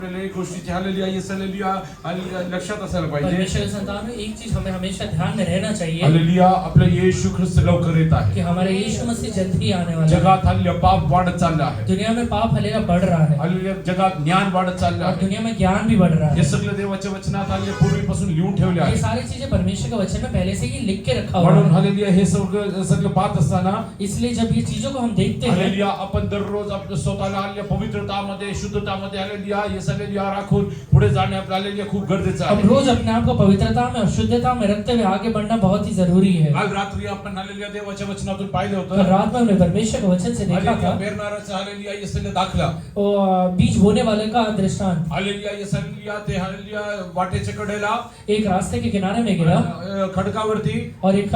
गोष्टीची hallelujah yes hallelujah लक्षात असायला पाहिजे. परमेश्वर के संतानों, एक चीज हमें हमेशा ध्यान में रहना चाहिए हालेलुया आपलं येशू ख्रिस्त लवकर येत आहे. कि हमारा यीशु मसीह जल्द ही आने वाला है. जगात हालेलुया पाप वाढत चाललं आहे. दुनिया में पाप हालेलुया बढ़ रहा है हालेलुया जगात ज्ञान वाढत चाललं और आहे. दुनिया में ज्ञान भी बढ़ रहा हे है. सगळं देवाच्या वचनात हालेलुया पूर्वीपासून लिहून ठेवले ये आहे. सारी चीजें परमेश्वर के वचन में पहले से ही लिख के रखा हुआ म्हणून है. हालेलुया हे सगळं पाहत असताना इसलिए जब ये चीजों को हम देखते हैं, हालेलुया आपण दररोज आपल्या स्वतःला हालेलुया पवित्रतामध्ये शुद्धतामध्ये हालेलुया येस हालेलुया राखून पुढे जाणे आपल्याला हालेलुया खूप गरजेचं हम आहे. रोज अपने आप को पवित्रता में और शुद्धता में रखते हुए आगे बढ़ना बहुत ही जरूरी है. काल रात्री आपण हालेलुया देवाच्या वचनातून पाहिलं कल होतं. रात में हमने परमेश्वर के वचन से देखा हालेलुया था पेरणाराचा हालेलुया येस हालेलुया दाखला. वो बीज बोने वाले का दृष्टांत. हालेलुया येस हालेलुया ते हालेलुया वाटेच्या कडेला एक रास्ते के किनारे में गिरा खडकावरती और एक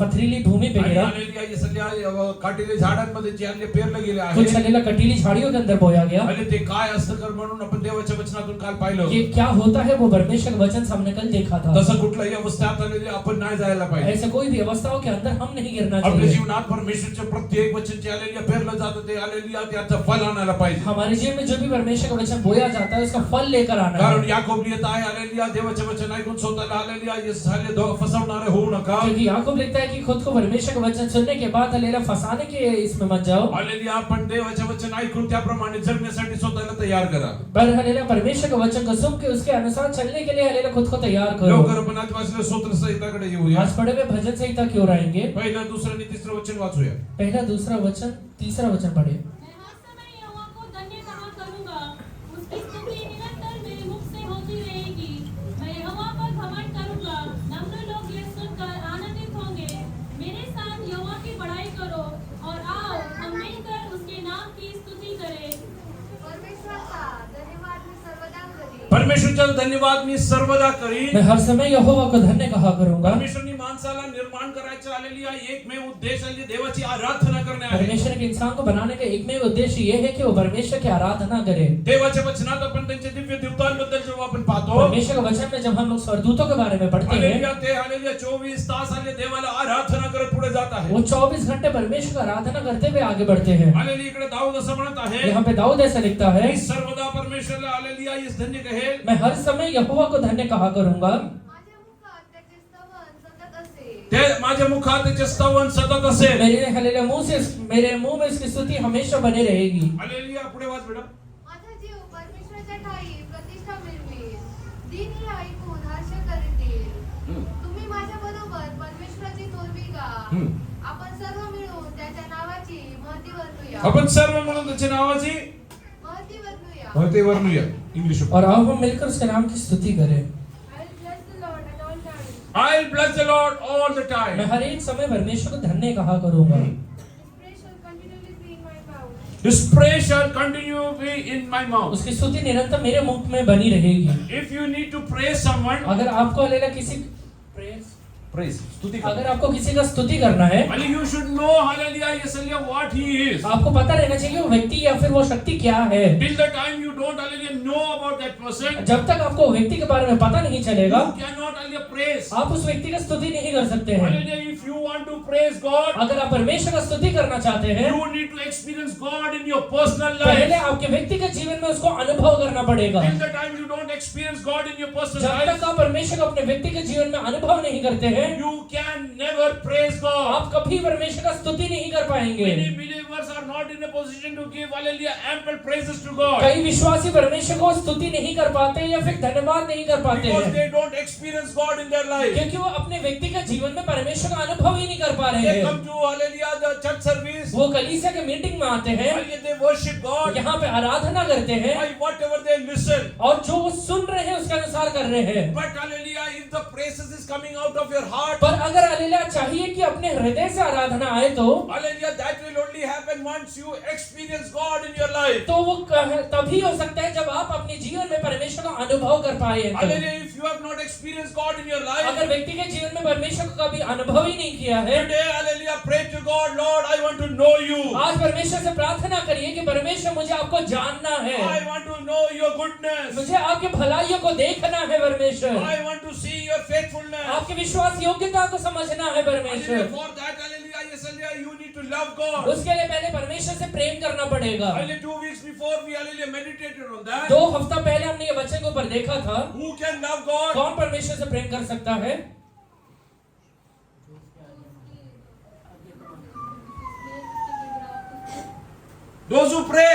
पथरीली भूमि पे गिरा. हालेलुया येस हालेलुया काटेले झाडांमध्ये जे हालेलुया पेरलं गेले आहे. कुछ हालेलुया कटीली झाड़ियों के अंदर बोया गया. हालेलुया ते काय असतं कर म्हणून आपण देवाच्या वचनातून काल पाहिलं. ये क्या होता है वो परमेश्वर का वचन हमने कल देखा था. तसं कुठल्याही अवस्थेत हालेलुया आपण नाही जायला पाहिजे. ऐसे कोई भी अवस्थाओं के अंदर हम नहीं गिरना आपल्या चाहिए. जीवनात परमेश्वरचे प्रत्येक वचन जे हालेलुया पेरलं जातं ते हालेलुया त्याचं फल आणायला पाहिजे. हमारे जीवन में जो भी परमेश्वर का वचन बोया जाता है उसका फल लेकर आना है. कारण याकोब लिहित आहे हालेलुया देवाचे वचन ऐकून स्वतःला हालेलुया येस हालेलुया फसवणारे होऊ नका. क्योंकि याकूब लिखता है कि खुद को परमेश्वर का वचन सुनने के बाद हालेलुया फंसाने के इसमें मत जाओ. हालेलुया आपण देवाचे वचन ऐकून त्याप्रमाणे जगण्यासाठी स्वतःला तयार करा. पर हालेलुया परमेश्वर का वचन को सुन के उसके अनुसार चलने के लिए हालेलुया खुद को तैयार करो. लवकर आपण आज वाचलं स्तोत्र संहिताकडे येऊया. आज पढ़े हुए भजन संहिता की ओर आएंगे. पहिलं दुसरं आणि तिसरं वचन वाचूया. पहला दूसरा वचन तीसरा वचन पढ़े. मैं हर समय यहोवा को धन्य कहा करूंगा, उसकी स्तुति निरंतर मेरे मुख से होती रहेगी. मैं यहोवा पर घमंड करूंगा, नम्र लोग यह सुनकर आनंदित होंगे. मेरे साथ यहोवा की बड़ाई करो और आओ हम मिलकर उसके नाम की स्तुति करें. परमेश्वरचा धन्यवाद मी सर्वदा करीन. मैं हर समय यहोवा को धन्य कहा करूंगा. परमेश्वरनी माणसाला निर्माण करायचं आलेली एकमेव उद्देश आहे देवाची आराधना करणे आहे. परमेश्वर के इंसान को बनाने का एकमेव उद्देश्य ये है कि वो परमेश्वर की आराधना करे. देवाच्या वचनात आपण त्यांच्या दिव्य देवतांबद्दल जेव्हा आपण पाहतो परमेश्वर के वचन में जब हम लोग स्वर्गदूतों के बारे में पढ़ते हैं, हालेलुया ते हालेलुया 24 तास हालेलुया देवाला आराधना करत पुढे जात आहे. वो 24 घंटे परमेश्वर की आराधना करते हुए आगे बढ़ते हैं. हालेलुया इकडे दाऊद असं म्हणत आहे यहाँ पे दाऊद ऐसा लिखता है, की सर्वदा परमेश्वरला हालेलुया इस धन्य कहे. मैं हर समय यहोवा को धन्य कहा करूंगा. ते माझ्या मुखात त्याचे स्तवन सतत असेल. मेरे मुंह में इसकी स्तुति हमेशा बनी रहेगी. हालेलुया पुढे वाच बेटा. माझा जीव परमेश्वराच्या ठाई प्रतिष्ठा मिळवील, दीन हे ऐकून हर्ष करतील. तुम्ही माझ्या बरोबर परमेश्वराची तोरवी गा. आपण सर्व मिळून त्याच्या नावाची महती वर्णूया. आपण सर्व म्हणून त्याच्या नावाची महती वर्णूया. महती वर्णूया. इंग्लिश और आओ हम मिलकर उसके नाम की स्तुति करें. I'll bless the Lord at all times. I'll bless the Lord all the time. मैं हर एक समय परमेश्वर को धन्य कहा करूंगा. His praise shall continually be in my mouth. His praise shall continue be in my mouth. उसकी स्तुति निरंतर मेरे मुख में बनी रहेगी. If you need to praise someone, अगर आपको हालेलुया किसी praise स्तुति अगर आपको किसी का स्तुति करना है, you should know hallelujah yes hallelujah what he is. आपको पता रहना चाहिए वो व्यक्ति या फिर वो शक्ति क्या है. Till the time you don't hallelujah know about that person, जब तक आपको व्यक्ति के बारे में पता नहीं चलेगा, you cannot hallelujah praise. आप उस व्यक्ति का स्तुति नहीं कर सकते हैं. Hallelujah, if you want to praise God, अगर आप परमेश्वर का स्तुति करना चाहते हैं, you need to experience God in your personal पहले life. आपके व्यक्तिगत जीवन में उसको अनुभव करना पड़ेगा. Till the time you don't experience God in your personal जब life, तक आप परमेश्वर को अपने व्यक्तिगत जीवन में अनुभव नहीं करते हैं, you can never praise God. आप कभी परमेश्वर का स्तुति नहीं कर पाएंगे. Many believers are not in a position to give hallelujah ample praises to God कई विश्वासी परमेश्वर को स्तुति नहीं कर पाते या फिर धन्यवाद नहीं कर पाते because हैं, they don't experience God in their life. क्योंकि वो अपने व्यक्तिगत जीवन में परमेश्वर का अनुभव ही नहीं कर पा रहे They हैं. come to hallelujah the church service, वो कलीसिया के मीटिंग में आते हैं, hallelujah they worship God यहाँ पे आराधना करते हैं by whatever they listen. और जो वो सुन रहे हैं उसके अनुसार कर रहे हैं. But hallelujah, if the praises is coming out of your heart, पर अगर हालेलुया चाहिए कि अपने हृदय से आराधना आए तो hallelujah, that will only happen once you experience God in your life. तो वो तभी हो सकता है जब आप अपने जीवन में परमेश्वर का अनुभव कर पाए हैं. Hallelujah, if you have not experienced God in your life, अगर व्यक्ति के जीवन में परमेश्वर का कभी अनुभव ही नहीं किया है, today, hallelujah, pray to God, Lord, I want to know you. आज परमेश्वर से प्रार्थना करिए कि परमेश्वर मुझे आपको जानना है, I want to know your goodness. मुझे आपके भलाइयों को देखना है परमेश्वर, I want to see your faithfulness. आपके विश्वास योग्यता को समझना है परमेश्वर. For that, hallelujah, yes, hallelujah, Hallelujah, you need to love God. उसके लिए पहले परमेश्वर से प्रेम करना पड़ेगा। Hallelujah, 2 weeks before we hallelujah meditated on that. 2 हफ्ता पहले हमने ये वचन के ऊपर देखा था, Who can love God? कौन परमेश्वर से प्रेम कर सकता है? Those who pray.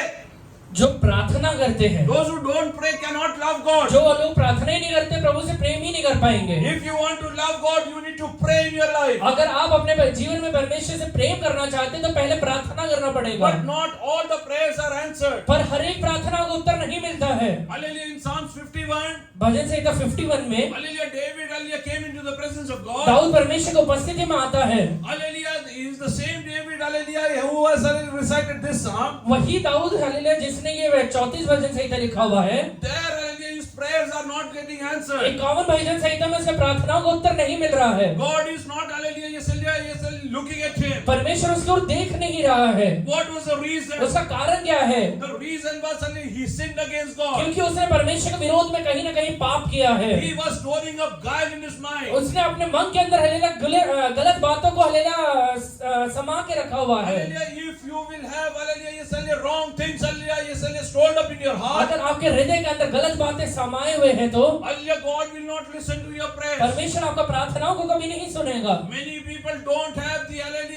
जो प्रार्थना करते हैं। Those who don't pray cannot love God. जो लोग प्रार्थना ही नहीं करते, प्रभु से प्रेम ही नहीं कर पाएंगे। If you want to love God, you need to pray in your life. अगर आप अपने जीवन में परमेश्वर से प्रेम करना चाहते हैं तो पहले प्रार्थना करना पड़ेगा। But not all the prayers are answered. पर हर एक प्रार्थना को उत्तर नहीं मिलता है। Hallelujah, in Psalms 51. भजन संहिता 51 में Hallelujah, David hallelujah came into the presence of God. Dawood परमेश्वर की उपस्थिति में आता है। Hallelujah, he is the same David hallelujah who has recited this psalm. वही दाऊद हालेलुया जिसने ये 34 भजन संहिता लिखा हुआ है। There hallelujah his prayers are not getting answered. 51 भजन संहिता में उसके प्रार्थनाओं को उत्तर नहीं मिल रहा है। God is not hallelujah looking at him. परमेश्वर उसकी ओर देख नहीं रहा है। What was the reason? उसका कारण क्या है? The reason was hallelujah he sinned against God. क्योंकि उसने परमेश्वर के विरोध में कहीं ना कहीं पाप किया है। He was storing up guile in his mind. उसने अपने मन के अंदर हालेलुया गलत बातों को हालेलुया समा के रखा हुआ है। Hallelujah, if you will have hallelujah wrong things hallelujah stored up in your heart. अगर आपके हृदय के अंदर गलत बातें समाये हुए हैं तो Hallelujah, God will not listen to your prayers. परमेश्वर आपका प्रार्थनाओं को कभी नहीं सुनेगा। Many people don't have the hallelujah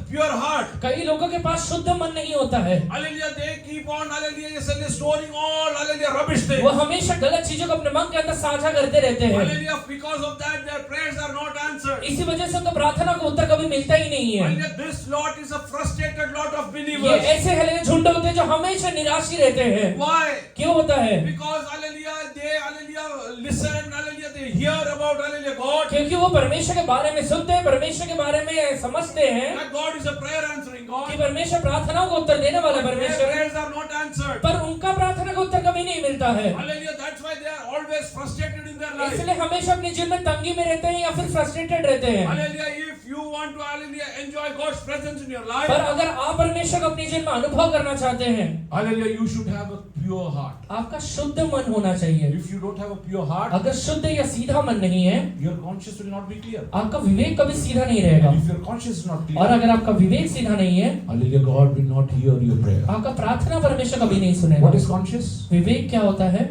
pure heart. कई लोगों के पास शुद्ध मन नहीं होता है। Hallelujah, they keep on hallelujah storing all hallelujah rubbish things. वो हमेशा गलत चीजों को अपने मन के अंदर साझा करते रहते हैं। Hallelujah, because of that their prayers are not answered. इसी वजह से उनको प्रार्थना को उत्तर कभी मिलता ही नहीं है। Hallelujah, this lot is a frustrated lot of ये believers. ऐसे हालेलुया झुंड होते हैं जो हमेशा निराश ही रहते हैं। Why? क्यों होता है? Because hallelujah they hallelujah listen hallelujah they hear about hallelujah God. क्योंकि वो परमेश्वर के बारे में सुनते हैं, परमेश्वर के बारे में समझते हैं That God is a prayer answering God. कि परमेश्वर प्रार्थनाओं को उत्तर देने वाला Their परमेश्वर है, prayers are not answered. पर उनका प्रार्थना का उत्तर कभी नहीं मिलता है। Hallelujah, that's why they are always frustrated in their life. इसलिए हमेशा अपने जीवन में तंगी में रहते हैं या फिर फ्रस्ट्रेटेड रहते हैं। Hallelujah, if you want to hallelujah enjoy God's presence in your life, पर अगर आप परमेश्वर को अपने जीवन में अनुभव करना चाहते हैं, hallelujah, you should have a pure heart. आपका शुद्ध मन होना चाहिए। If you don't have a pure heart, अगर शुद्ध या सीधा मन नहीं है, your conscience will not be clear. आपका विवेक कभी सीधा नहीं रहेगा। And if your conscience is not और clear, अगर आपका विवेक सीधा नहीं है, hallelujah, God will not hear your prayer. आपका प्रार्थना परमेश्वर कभी नहीं सुनेगा। What is conscience? विवेक क्या होता है?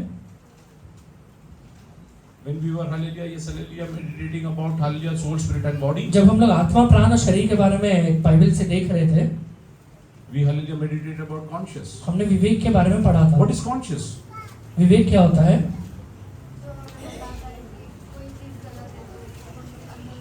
When we were hallelujah meditating about hallelujah soul, spirit and body, जब हम लोग आत्मा प्राण और शरीर के बारे में बाइबल से देख रहे थे, we hallelujah meditated about conscience. हमने विवेक के बारे में पढ़ा था। What is conscious? विवेक क्या होता है?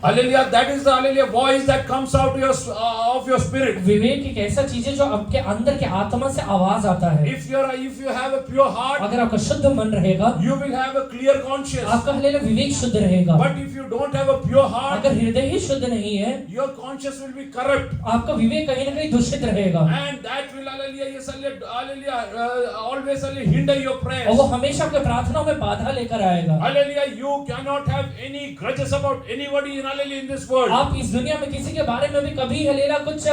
Hallelujah, that is the hallelujah voice that comes out of your spirit. विवेक एक ऐसा चीज है जो आपके अंदर के आत्मा से आवाज आता है। If you have a pure heart, अगर आपका शुद्ध मन रहेगा, you will have a clear conscience. आपका हालेलुया विवेक शुद्ध रहेगा। But if you don't have a pure heart, अगर हृदय ही शुद्ध नहीं है, your conscience will be corrupt. आपका विवेक कहीं ना कहीं दूषित रहेगा And that will always hinder your और prayers. वो हमेशा आपके प्रार्थनाओं में बाधा लेकर आएगा। Hallelujah, you cannot have any grudges about anybody in this world. आप इस दुनिया में किसी के बारे में भी कभी हालेलुया कुछ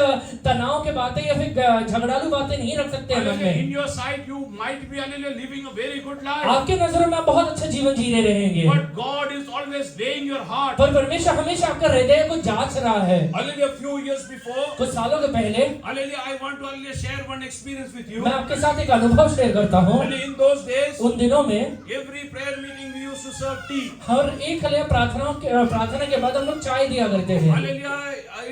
तनाव के बातें या फिर झगड़ालू बातें नहीं रख सकते हैं मन Hallelujah, in में। your sight you might be living a very good life. आपके नजरों में आप बहुत अच्छा जीवन जी रहे रहेंगे, But God is always weighing your heart. पर परमेश्वर हमेशा आपका हृदय को जांच रहा है। Hallelujah, few years before, कुछ सालों के पहले hallelujah, I want to share one experience with you. मैं आपके साथ एक अनुभव शेयर करता हूँ। Hallelujah, in those days, उन दिनों में every prayer meeting we used to serve tea. हर एक हालेलुया प्रार्थना के बाद हम लोग चाय दिया करते थे। Hallelujah,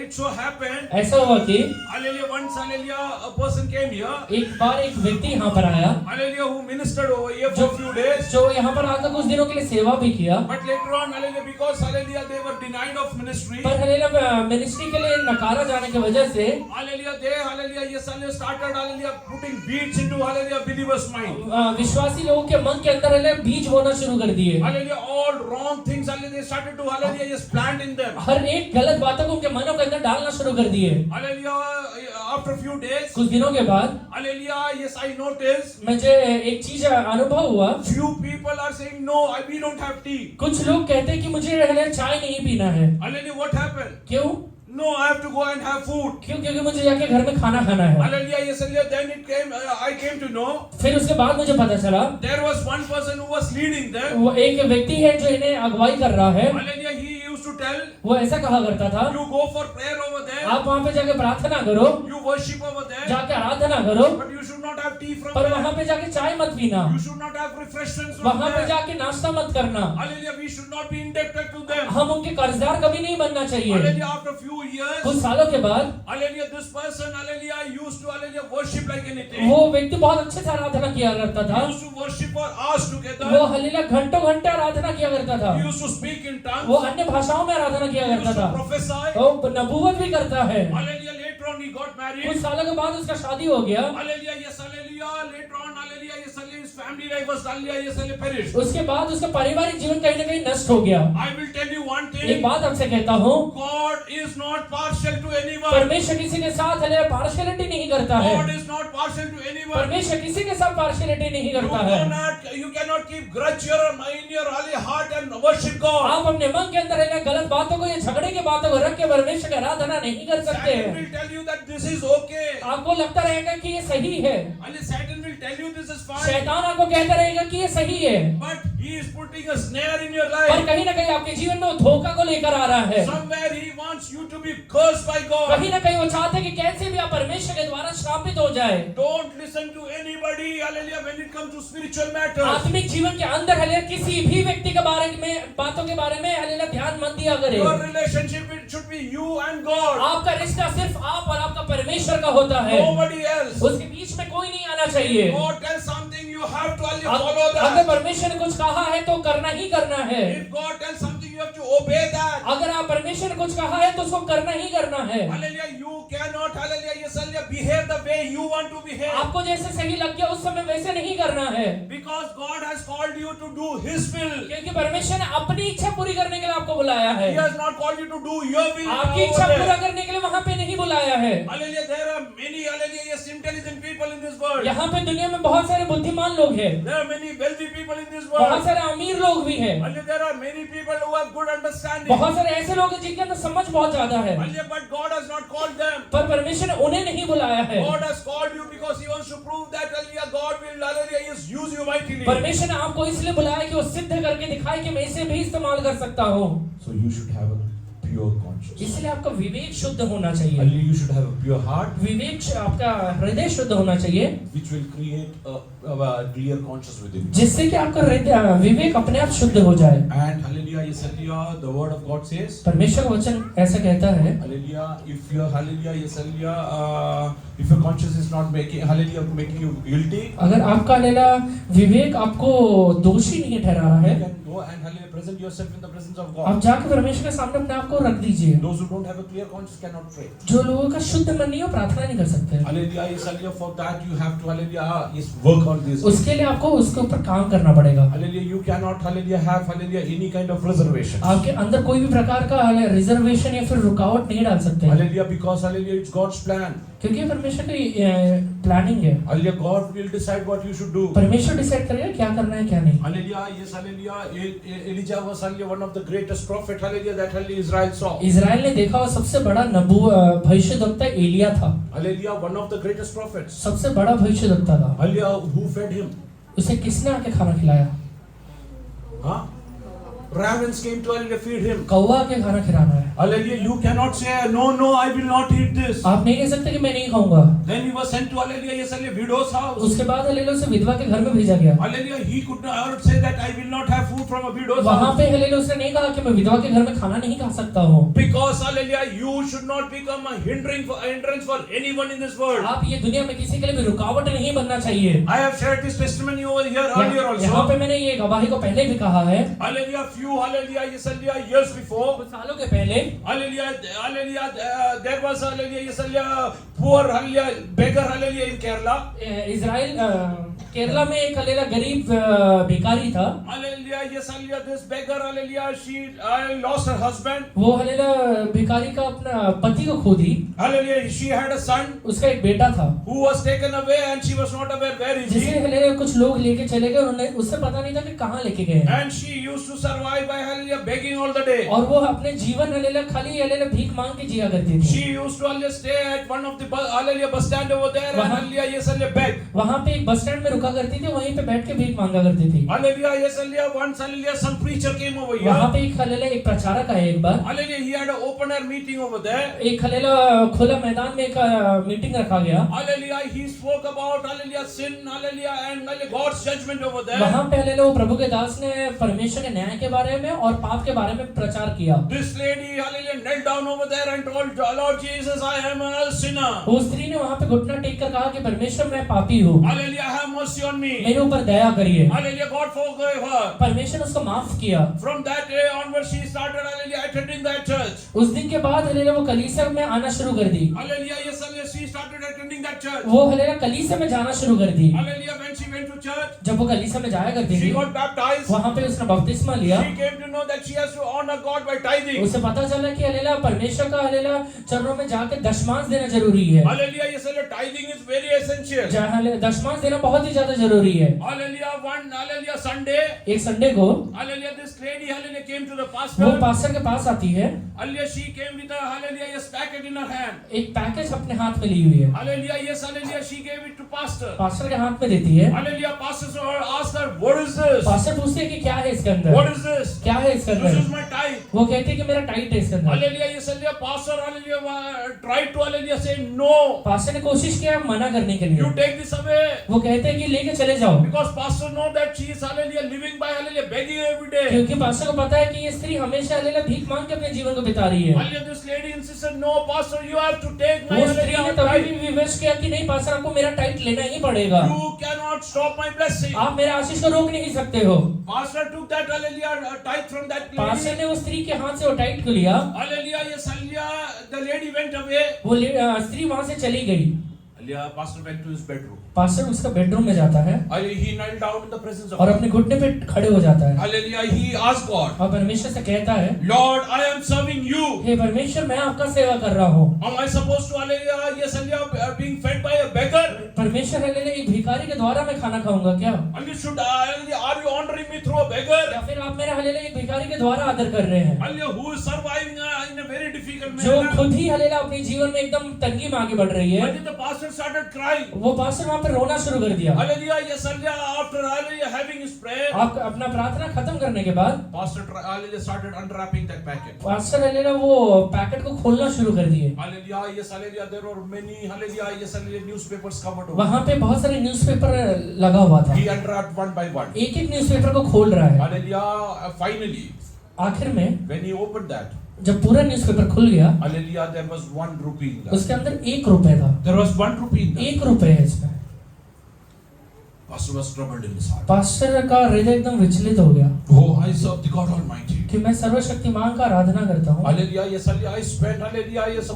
it so happened, ऐसा हुआ कि hallelujah, once hallelujah, a person came here, एक बार एक व्यक्ति यहाँ पर आया hallelujah, who ministered over here for a few days. जो यहाँ पर आकर कुछ दिनों के लिए सेवा भी किया, But later on, hallelujah, because hallelujah, they were denied of ministry. पर हालेलुया मिनिस्ट्री के लिए नकारा जाने की वजह से Hallelujah, they hallelujah, yes, hallelujah, started hallelujah, putting beads into hallelujah, believers' mind. विश्वासी लोगों के मन के अंदर हालेलुया बीज बोना शुरू कर दिए। Hallelujah, all wrong things, hallelujah, they started to hallelujah, yes, plant in them. हर एक गलत बातों को उनके मनों के अंदर डालना शुरू कर दिए। Hallelujah, after a few days, कुछ दिनों के बाद hallelujah, yes, I noticed, मुझे एक चीज अनुभव हुआ, few people are saying, no, we don't have tea. कुछ लोग कहते हैं कि मुझे हालेलुया चाय नहीं पीना है। Hallelujah, what happened? क्यों? No, I have to go and have food. क्यों? क्योंकि मुझे जाके घर में खाना खाना है। Hallelujah, yes, hallelujah, then I came to know, फिर उसके बाद मुझे पता चला there was one person who was leading them. वो एक व्यक्ति है जो इन्हें अगुवाई कर रहा है। Hallelujah, he used to tell, वो ऐसा कहा करता था, you go for prayer over there, आप वहाँ पे जाके प्रार्थना करो, you worship over there, जाके आराधना करो, but you should not have tea from पर there. वहाँ पे जाके चाय मत पीना, You should not have refreshments from वहाँ पे there. जाके नाश्ता मत करना, Hallelujah, we should not be indebted to them. हम उनके कर्जदार कभी नहीं बनना चाहिए। Hallelujah, after a few years, कुछ सालों के बाद hallelujah, this person, hallelujah, used to, hallelujah, worship like anything. वो व्यक्ति बहुत अच्छे से आराधना किया करता था, He used to worship for hours वो together. हल्लेलुया घंटों घंटे आराधना किया करता था, He used to speak in tongues. वो अन्य भाषाओं में आराधना किया He used करता to था, prophesy. वो नबूवत भी करता है। Hallelujah, later on he got married. कुछ सालों के बाद उसका शादी हो गया, Hallelujah, yes, hallelujah. Later on, hallelujah, yes, hallelujah. His family life was, hallelujah, yes, hallelujah, perished. उसके बाद उसका पारिवारिक जीवन कहीं ना कहीं नष्ट हो गया। I will tell you one एक thing. बात आपसे कहता हूँ, God is not partial to anyone. परमेश्वर किसी के साथ हल्लेलुया पार्शियलिटी नहीं करता है, God is not partial to anyone. परमेश्वर किसी के साथ पार्शियलिटी नहीं करता है। You cannot keep grudge in your holy heart and worship God. आप अपने मन के अंदर रहने गलत बातों को या झगड़े की बातों को रख के परमेश्वर की आराधना नहीं कर सकते। Satan will tell you that this is okay. आपको लगता रहेगा कि ये सही है, And Satan will tell you this is fine. शैतान आपको कहता रहेगा कि ये सही है, But he is putting a snare in your पर life. कहीं ना कहीं आपके जीवन में वो धोखा को लेकर आ रहा है। Somewhere he wants you to be cursed by God. कहीं ना कहीं वो चाहते हैं कि कैसे भी आप परमेश्वर के द्वारा श्रापित हो जाए। Don't listen to anybody, hallelujah, when it comes to spiritual matters. आत्मिक जीवन के अंदर हल्लेलुया किसी भी व्यक्ति के बारे में बातों के बारे में हल्लेलुया ध्यान मत दिया करे। Your relationship, it should be you and God. आपका रिश्ता सिर्फ आप और आपका परमेश्वर का होता है, Nobody else. उसके बीच में कोई नहीं आना चाहिए। God tells something, you have to follow अगर that. परमेश्वर ने कुछ कहा है तो करना ही करना है। If God tells something, you have to obey that. अगर आप परमेश्वर ने कुछ कहा है तो उसको करना ही करना है। Hallelujah, you cannot, hallelujah, yes, hallelujah, behave the way you want to behave. आपको जैसे सही लग गया उस समय वैसे नहीं करना है, Because God has called you to do His will. क्योंकि परमेश्वर ने अपनी इच्छा पूरी करने के लिए आपको बुलाया है। He has not called you to do your will. आपकी over इच्छा there. पूरा करने के लिए वहाँ पे नहीं बुलाया है। Hallelujah, there are many, hallelujah, yes, intelligent people in this world. यहाँ पे दुनिया में बहुत सारे बुद्धिमान लोग हैं, There are many wealthy people in this बहुत world. सारे अमीर लोग भी हैं, Hallelujah, there are many people who have good understanding. बहुत सारे ऐसे लोग हैं जिनके अंदर समझ बहुत ज्यादा है, Hallelujah, but God has not called them. पर परमेश्वर ने उन्हें नहीं बुलाया है। God has called you because He wants to prove that, hallelujah, God will, hallelujah, yes, use you mightily. परमेश्वर ने आपको इसलिए बुलाया कि वो सिद्ध करके दिखाए कि मैं इसे भी इस्तेमाल कर सकता हूँ। So you should have a pure conscience. इसलिए आपका विवेक शुद्ध होना चाहिए, Hallelujah, you should have a pure heart, विवेक आपका हृदय शुद्ध होना चाहिए, which will create a clear conscience within you. जिससे कि आपका हृदय विवेक अपने आप शुद्ध हो जाए। And hallelujah, yes, hallelujah, the word of God says, परमेश्वर का वचन ऐसा कहता है, hallelujah, if your, hallelujah, yes, hallelujah, if your conscience is not making, hallelujah, making you guilty, अगर आपका हल्लेलुया विवेक आपको दोषी नहीं ठहरा रहा you है, can go and hallelujah, present yourself in the presence of आप God. जाकर परमेश्वर के सामने अपने आप को रख दीजिए। Those who don't have a clear conscience cannot pray. जो लोगों का शुद्ध मन नहीं हो प्रार्थना नहीं कर सकते, Hallelujah, yes, hallelujah, for that you have to, hallelujah, yes, work on this. उसके लिए आपको उसके ऊपर काम करना पड़ेगा। Hallelujah, you cannot, hallelujah, have, hallelujah, any kind of reservation. आपके अंदर कोई भी प्रकार का रिजर्वेशन या फिर रुकावट नहीं डाल सकते, Hallelujah, because, hallelujah, it's God's plan. क्योंकि परमेश्वर की प्लानिंग है। Hallelujah, God will decide what you should do. परमेश्वर डिसाइड करेगा क्या करना है क्या नहीं। Hallelujah, yes, hallelujah, Elijah was, hallelujah, one of the greatest prophet, hallelujah, that, hallelujah, Israel saw. Israel ने देखा हुआ सबसे बड़ा भविष्यद्वक्ता एलिया था, Hallelujah, one of the greatest prophets. सबसे बड़ा भविष्यद्वक्ता था। Hallelujah, who fed him? उसे किसने आके खाना खिलाया? Huh? Ravens came to, hallelujah, feed him. कौवा आके खाना खिलाना है। Hallelujah, you cannot say, no, no, I will not eat this. आप नहीं कह सकते कि मैं नहीं खाऊंगा। Then he was sent to, hallelujah, yes, hallelujah, widow's house. उसके बाद हल्लेलुया उसे विधवा के घर में भेजा गया। Hallelujah, he could not say that I will not have food from a widow's वहाँ house. पे हल्लेलुया उसने नहीं कहा कि मैं विधवा के घर में खाना नहीं खा सकता हूँ, Because, hallelujah, you should not become a hindrance for anyone in this world. आप ये दुनिया में किसी के लिए भी रुकावट नहीं बनना चाहिए। I have shared this testimony over here earlier यहाँ also. पे मैंने ये गवाही को पहले भी कहा है, Hallelujah, few, hallelujah, yes, hallelujah, years before. कुछ सालों के पहले Hallelujah, hallelujah, there was, hallelujah, yes, hallelujah, poor, hallelujah, beggar, hallelujah, in Kerala. Israel Kerala में एक हल्लेलुया गरीब भिखारी था। Hallelujah, yes, hallelujah, this beggar, hallelujah, she lost her husband. वो हल्लेलुया भिखारी का अपना पति को खो दी। Hallelujah, she had a son उसका एक बेटा था who was taken away and she was not aware where is जिसे he. हल्लेलुया कुछ लोग लेके चले गए, उन्होंने उससे पता नहीं था कि कहाँ लेके गए हैं। And she used to survive by, hallelujah, begging all the day. और वो अपने जीवन हल्लेलुया खाली हल्लेलुया भीख मांग के जिया करती थी। She used to, hallelujah, stay at one of the, hallelujah, bus stand over there and, वहाँ- hallelujah, yes, hallelujah, beg. वहाँ पे एक बस स्टैंड में रुका करती थी, वहीं पे बैठ के भीख मांगा करती थी। Hallelujah, yes, hallelujah. Once, hallelujah, some preacher came over वहाँ here. पे एक हलेला एक प्रचारक आया एक बार। Hallelujah, he had an open air meeting over there. एक हलेला खुला मैदान में एक मीटिंग रखा गया। Hallelujah, he spoke about, hallelujah, sin, hallelujah, and hallelujah, God's judgment over there. वहाँ पे हलेला वो प्रभु के दास ने परमेश्वर के न्याय के बारे में और पाप के बारे में प्रचार किया। This lady, hallelujah, knelt down over there and told Lord Jesus, I am a sinner. वो स्त्री ने वहाँ पे घुटना टेक कर कहा कि परमेश्वर मैं पापी हूँ, Hallelujah, have mercy on me. मेरे ऊपर दया करिए। Hallelujah, God forgave her. परमेश्वर ने उसको माफ किया। From that day onwards, she started, hallelujah, attending that church. उस दिन के बाद हलेला वो कलीसिया में आना शुरू कर दी। Hallelujah, yes, hallelujah, she started attending that church. वो हलेला कलीसिया में जाना शुरू कर दी। Hallelujah, when she went to church, जब वो कलीसिया में जाया करती she थी, got baptized. वहाँ पे उसने बपतिस्मा लिया। She came to know that she has to honor God by tithing. उसे पता चला कि हलेला परमेश्वर का हलेला चरणों में जाके दशमांश देना जरूरी है। Hallelujah, yes, hallelujah, tithing is very essential. दशमांश देना बहुत ही ज्यादा जरूरी है। Hallelujah, one, hallelujah, Sunday, एक संडे को hallelujah, this lady, hallelujah, came to the वो pastor. पास्टर के पास आती है, Hallelujah, she came with a, hallelujah, yes, packet in her hand. एक पैकेज अपने हाथ में ली हुई है, Hallelujah, yes, hallelujah, she gave it to pastor. Pastor के हाथ में देती है। Hallelujah, pastor asked her, what is this? Pastor पूछते हैं कि क्या है इसके अंदर, What is this? क्या है इसके This is अंदर। my tithe. वो कहती है कि मेरा टाइट है इसके अंदर। Hallelujah, yes, hallelujah, pastor, hallelujah, tried to, hallelujah, say no. Pastor ने कोशिश किया मना करने के लिए, You take this away. वो कहते हैं कि लेके चले जाओ, Because pastor know that she is, hallelujah, living by, hallelujah, begging every day. क्योंकि पास्टर को पता है कि ये स्त्री हमेशा हलेला भीख मांग के अपने जीवन को बिता रही है। Hallelujah, this lady insisted, no, pastor, you have to take my, वो स्त्री ने hallelujah, तभी tithe. भी विवश किया कि नहीं पास्टर, आपको मेरा टाइट लेना ही पड़ेगा, You cannot stop my blessing. आप मेरा आशीष को रोक नहीं सकते हो। Pastor took that, hallelujah, tithe from that pastor lady. ने उस स्त्री के हाथ से वो टाइट को लिया, Hallelujah, yes, hallelujah, the lady went away. वो स्त्री वहां से चली गई। Hallelujah, pastor went to his bedroom. Pastor उसका बेडरूम में जाता है Hallelujah, he knelt down in the presence of और God. अपने घुटने पे खड़े हो जाता है Hallelujah, he asked God, और परमेश्वर से कहता है, Lord, I am serving you. हे परमेश्वर, मैं आपका सेवा कर रहा हूँ। Am I supposed to, hallelujah, yes, hallelujah, being fed by a beggar? परमेश्वर हलेला एक भिखारी के द्वारा मैं खाना खाऊंगा क्या, And you should, hallelujah, are you honoring me through a beggar? या फिर आप मेरा हलेला एक भिखारी के द्वारा आदर कर रहे हैं, Hallelujah, who is surviving in a very difficult जो manner? खुद ही हलेला अपने जीवन में एकदम तंगी में आगे बढ़ रही है। When the pastor started crying, वो पास्टर वहाँ पे रोना शुरू कर दिया। hallelujah, yes, hallelujah, after, hallelujah, having his prayer, आप अपना प्रार्थना खत्म करने के बाद pastor, hallelujah, started unwrapping that packet. Pastor हलेला वो पैकेट को खोलना शुरू कर दिए। Hallelujah, yes, hallelujah, there were many, hallelujah, yes, hallelujah, newspapers covered over. वहाँ पे बहुत सारे न्यूज़पेपर लगा हुआ था, He unwrapped one by one. एक एक न्यूज़पेपर को खोल रहा है। Hallelujah, finally, आखिर में when he opened that, जब पूरा न्यूज़पेपर खुल गया, hallelujah, there was 1 rupee in that. उसके अंदर 1 रुपए था। There was 1 rupee in that. 1 रुपए है इसमें। Pastor was troubled in his heart. Pastor का हृदय एकदम विचलित हो गया Oh, I serve the God Almighty. कि मैं सर्वशक्तिमान का आराधना करता हूँ, Hallelujah, yes, hallelujah, I spent, hallelujah, yes,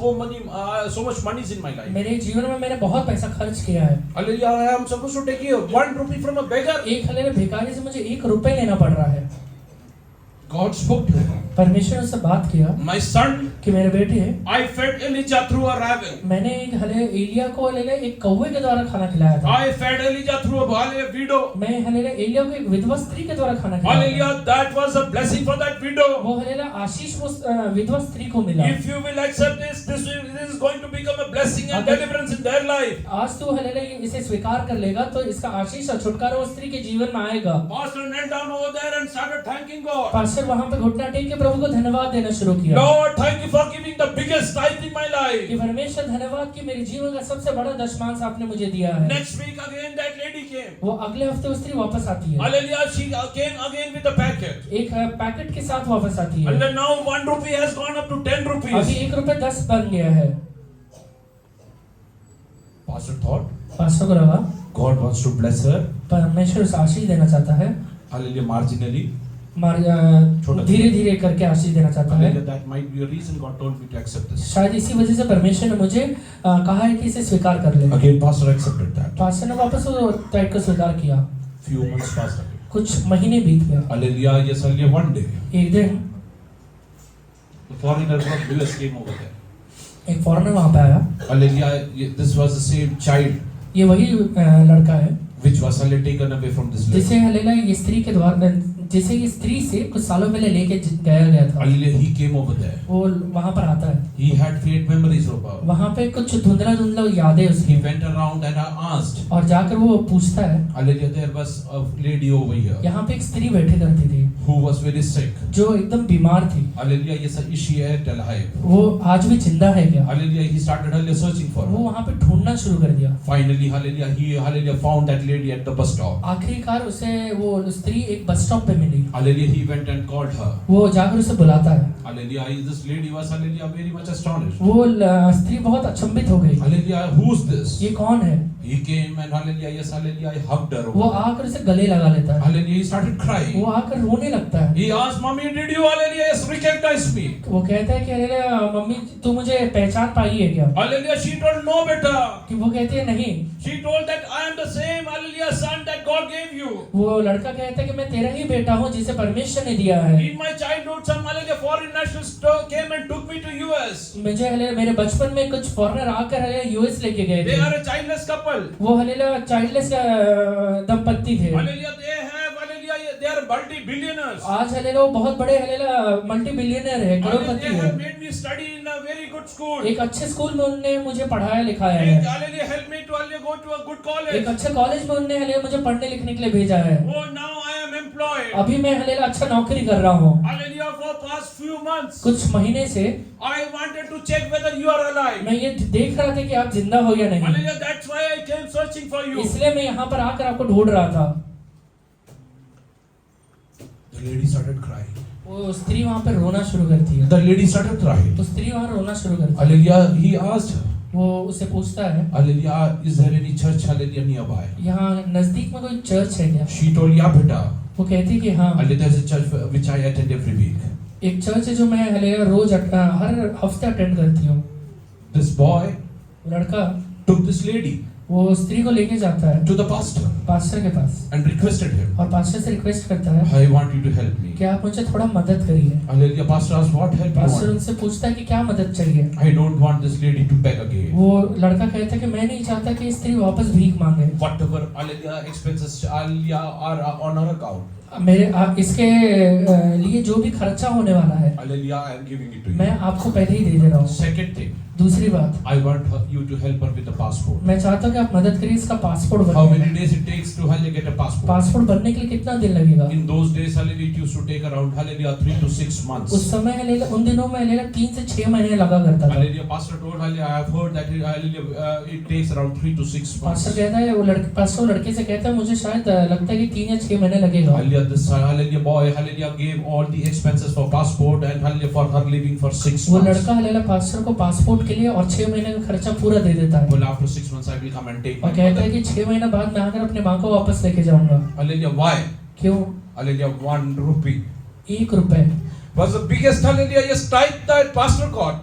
so much money is in my life. मेरे जीवन में मैंने बहुत पैसा खर्च किया है। Hallelujah, I am supposed to take 1 rupee from a beggar. एक हलेला भिखारी से मुझे 1 रुपए लेना पड़ रहा है। God spoke to him. परमेश्वर ने उससे बात किया My son, कि मेरे बेटे, I fed Elijah through a raven. मैंने एक एलिया को हलेला एक कौवे के द्वारा खाना खिलाया था। I fed Elijah through a hallelujah, widow. मैं हलेला एलिया को एक विधवा स्त्री के द्वारा खाना खिलाया था। Hallelujah, that was a blessing for that widow. वो हलेला आशीष वो विधवा स्त्री को मिला। If you will accept this is going to become a blessing and deliverance in their life. आज तू हलेला इसे स्वीकार कर लेगा तो इसका आशीष और छुटकारा उस स्त्री के जीवन में आएगा। Pastor knelt down over there and started thanking God. Pastor वहाँ पे घुटना टेक के प्रभु को धन्यवाद देना शुरू किया। Lord, thank you for giving the biggest tithe in my life. कि परमेश्वर धन्यवाद कि मेरे जीवन का सबसे बड़ा दशमांश आपने मुझे दिया है। Next week again that lady came. वो अगले हफ्ते वो स्त्री वापस आती है, Hallelujah, she came again with a packet. एक पैकेट के साथ वापस आती And है। then now 1 rupee has gone up to 10 अभी rupees. 1 रुपए 10 बन गया है। Pastor thought, पास्टर को लगा God wants to bless her. परमेश्वर उसे आशीष देना चाहता है, Hallelujah, marginally. धीरे धीरे करके आशीष देना चाहता है। Hallelujah, that might be a reason God told me to accept this. शायद इसी वजह से परमेश्वर ने मुझे कहा है कि इसे स्वीकार कर ले। Again, Pastor accepted that. Pastor ने वापस वो टाइट को स्वीकार किया। Few months passed away. कुछ महीने बीत गए। Hallelujah, yes, hallelujah, one day. एक दिन The foreigner from US came over there. एक फॉरेनर वहाँ पे आया। Hallelujah, this was the same child ये वही लड़का है which was hallelujah taken away from this lady. जिसे हलेला ये स्त्री के द्वारा जिसे ये स्त्री से कुछ सालों पहले लेके गया गया था, Hallelujah. He came over there. वो वहां पर आता है। He had faint memories of her. वहां पे कुछ धुंधला धुंधला यादें He उसकी, went around and asked. और जाकर वो पूछता है, Hallelujah. There was a lady over here यहाँ पे एक स्त्री बैठी करती थी who was very sick. जो एकदम बीमार थी, Hallelujah. Yes, is she yet alive? वो आज भी जिंदा है क्या? Hallelujah. He started hallelujah searching for वो her. वहां पे ढूंढना शुरू कर दिया। Finally, hallelujah, he hallelujah found that lady at the bus stop. आखिरकार उसे वो स्त्री एक बस स्टॉप पे मिली, Hallelujah. He went and called her. वो जाकर उसे बुलाता है। Hallelujah. This lady was hallelujah very much astonished. वो स्त्री बहुत अचंभित हो गई, Hallelujah. Who's this? ये कौन है? He came and hallelujah, yes, hallelujah, I hugged her. वो आकर उसे गले लगा लेता है, Hallelujah. He started crying. वो आकर रोने लगता है। He asked, Mommy, did you hallelujah yes recognize me? वो कहता है कि अरे मम्मी तू मुझे पहचान पाई है क्या? Hallelujah. She told no better. कि वो कहती है नहीं। She told that I am the same hallelujah son that God gave you. वो लड़का कहता है कि मैं तेरा ही बेटा हूँ जिसे परमेश्वर ने दिया है। In my childhood, some hallelujah foreign nationals came and took me to US. मुझे मेरे बचपन में कुछ फॉरेनर आकर यूएस लेके गए They थे। are a childless couple. वो चाइल्डलेस दंपत्ति थे। Hallelujah. They have hallelujah. They are multi-billionaires. आज वो बहुत बड़े मल्टी बिलियनर है, Hallelujah. करोड़पति They है। have made me study in a very good school. एक अच्छे स्कूल में उन्होंने मुझे पढ़ाया लिखाया They है। hallelujah helped me to hallelujah go to a good एक college. अच्छे कॉलेज में उन्होंने मुझे पढ़ने लिखने के लिए भेजा है। Oh, now I am employed. अभी मैं अच्छा नौकरी कर रहा हूँ। Hallelujah. For past few months, कुछ महीने से I wanted to check whether you are alive. मैं ये देख रहा था कि आप जिंदा हो या नहीं, Hallelujah. That's why I came searching for you. इसलिए मैं यहाँ पर आकर आपको ढूंढ रहा था। The lady started crying. वो स्त्री वहाँ पर रोना शुरू करती है। The lady started crying. तो स्त्री वहाँ रोना शुरू करती है। Hallelujah. He asked her. वो उससे पूछता है, Hallelujah. Is there any church hallelujah nearby? यहाँ नजदीक में कोई चर्च है क्या? She told, yeah, beta. वो कहती है कि हाँ, Hallelujah. There's a church which I attend every week. एक चर्च है जो मैं रोज हर हफ्ते अटेंड करती हूँ। This boy लड़का took this lady वो स्त्री को लेके जाता है to the pastor पास्टर के पास, and requested him, और पास्टर से रिक्वेस्ट करता है I want you to help me. कि आप मुझे थोड़ा मदद करिए। Hallelujah. Pastor asked, what help you pastor want? उनसे पूछता है कि क्या मदद चाहिए। I don't want this lady to beg again. वो लड़का कहता है कि मैं नहीं चाहता कि स्त्री वापस भीख मांगे। Whatever hallelujah expenses hallelujah are on her account. इसके लिए जो भी खर्चा होने वाला है, Hallelujah. I am giving it to मैं you. आपको पहले ही दे दे रहा हूँ। Second thing, दूसरी बात, I want you to help her with the passport. मैं चाहता हूँ कि आप मदद करिए इसका पासपोर्ट How बनने many में। days it takes to hallelujah get a passport? Passport बनने के लिए कितना दिन लगेगा? In those days, hallelujah, it used to take around hallelujah 3 to 6 months. उस समय उन दिनों में 3 से 6 महीने लगा करता था। Hallelujah. Pastor told hallelujah, I have heard that hallelujah it takes around 3 to 6 pastor months. कहता है, वो लड़के से कहता है मुझे शायद लगता है कि 3 या 6 महीने लगेगा। Hallelujah. This hallelujah boy hallelujah gave all the expenses for passport and hallelujah for her living for 6 वो months. लड़का पास्टर को पासपोर्ट के लिए और 6 महीने का खर्चा पूरा दे देता है, Well, after 6 months, I will come and take और my कहता है mother. कि 6 महीने बाद मैं आकर अपने माँ को वापस लेके जाऊंगा। Hallelujah. Why? क्यों? Hallelujah. 1 rupee. 1 रुपए Was the biggest hallelujah yes tithe that pastor got,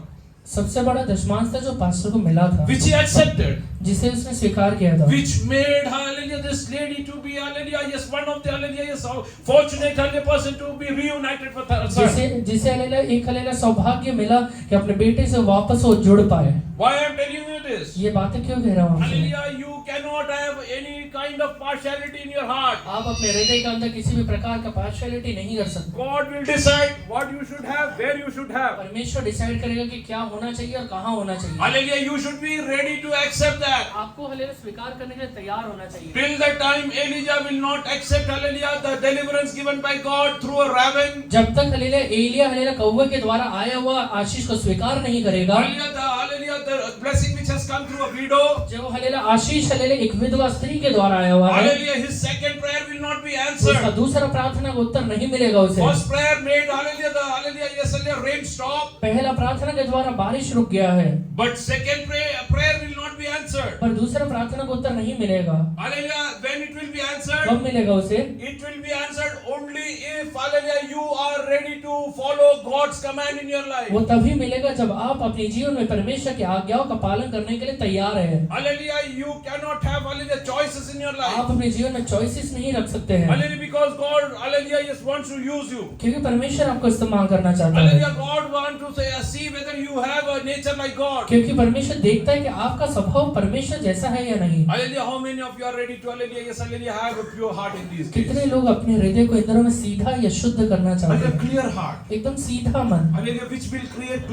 सबसे बड़ा दशमांश था जो पास्टर को मिला था, which he accepted, जिसे उसने स्वीकार किया था, which made hallelujah this lady to be hallelujah yes one of the hallelujah yes fortunate hallelujah person to be reunited with her son. जिसे एक सौभाग्य मिला कि अपने बेटे से वापस वो जुड़ पाए। Why I am telling you this? ये बातें क्यों कह रहा हूँ आपसे? Hallelujah, you cannot have any kind of partiality in your heart. आप अपने हृदय के अंदर किसी भी प्रकार का पार्शियलिटी नहीं कर सकते। God will decide what you should have, where you should have. परमेश्वर डिसाइड करेगा कि क्या होना चाहिए और कहाँ होना चाहिए। Hallelujah, you should be ready to accept that. आपको हालेलुया स्वीकार करने के लिए तैयार होना चाहिए। Till the time Elijah will not accept hallelujah the deliverance given by God through a raven. जब तक एलिया कौवे के द्वारा आया हुआ आशीष को स्वीकार नहीं करेगा, Hallelujah, the blessing which has come through a widow. जो आशीष एक विधवा स्त्री के द्वारा आया हुआ है, Hallelujah, his second prayer will not be उसका answered. दूसरा प्रार्थना का उत्तर नहीं मिलेगा उसे। First prayer made hallelujah yes hallelujah rain stop. पहला प्रार्थना के द्वारा बारिश रुक गया है, But second prayer will not be answered. पर दूसरा प्रार्थना का उत्तर नहीं मिलेगा। Hallelujah, when it will be answered? कब मिलेगा उसे? It will be answered only if hallelujah you are ready to follow God's command in your life. वो तभी मिलेगा जब आप अपने जीवन में परमेश्वर की आज्ञाओं का पालन करने होने के लिए तैयार है। Hallelujah, you cannot have, hallelujah, choices in your life. आप अपने जीवन में चॉइसेस नहीं रख सकते हैं, Hallelujah, because God, hallelujah, just wants to use you. क्योंकि परमेश्वर आपको इस्तेमाल करना चाहता है। Hallelujah, God wants to say, see whether you have a nature like God. क्योंकि परमेश्वर देखता है कि आपका स्वभाव परमेश्वर जैसा है या नहीं। Hallelujah, how many of you are ready to, hallelujah, yes, hallelujah, have a pure heart in these days? कितने लोग अपने हृदय को इंद्रियों में सीधा या शुद्ध करना चाहते Hallelujah, हैं, clear heart. एकदम सीधा मन, Hallelujah, which will create,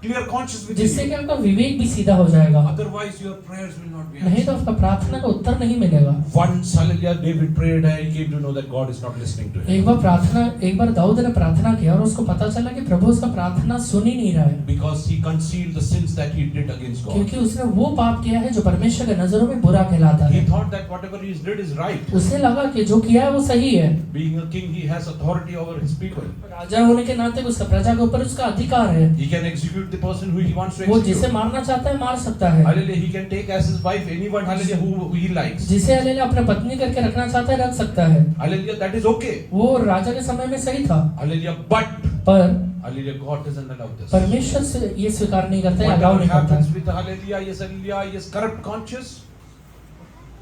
clear conscience within जिससे you. कि आपका विवेक भी सीधा हो जाएगा, Otherwise, your prayers will not be नहीं तो answered. आपका प्रार्थना का उत्तर नहीं मिलेगा। Once, hallelujah, David prayed and he came to know that God is not listening to him. एक बार दाऊद ने प्रार्थना किया और उसको पता चला कि प्रभु उसका प्रार्थना सुन ही नहीं रहा है, Because he concealed the sins that he did against God. क्योंकि उसने वो पाप किया है जो परमेश्वर के नजरों में बुरा कहलाता He है। thought that whatever he did is right. उसे लगा कि जो किया है वो सही है, Being a king, he has authority over his people. राजा होने के नाते उसका प्रजा के ऊपर उसका अधिकार है, He can execute the person who he wants to वो जिसे execute. मारना चाहता है मार सकता है, Hallelujah, he can take as his wife anyone, hallelujah, who he likes. जिसे हालेलुया अपने पत्नी करके रखना चाहता है रख सकता है। Hallelujah, that is okay. वो राजा के समय में सही था, Hallelujah, but पर hallelujah, God doesn't allow this. परमेश्वर से ये स्वीकार नहीं करता है, अलाउ Whatever नहीं करता happens है। with the hallelujah, yes, corrupt conscience.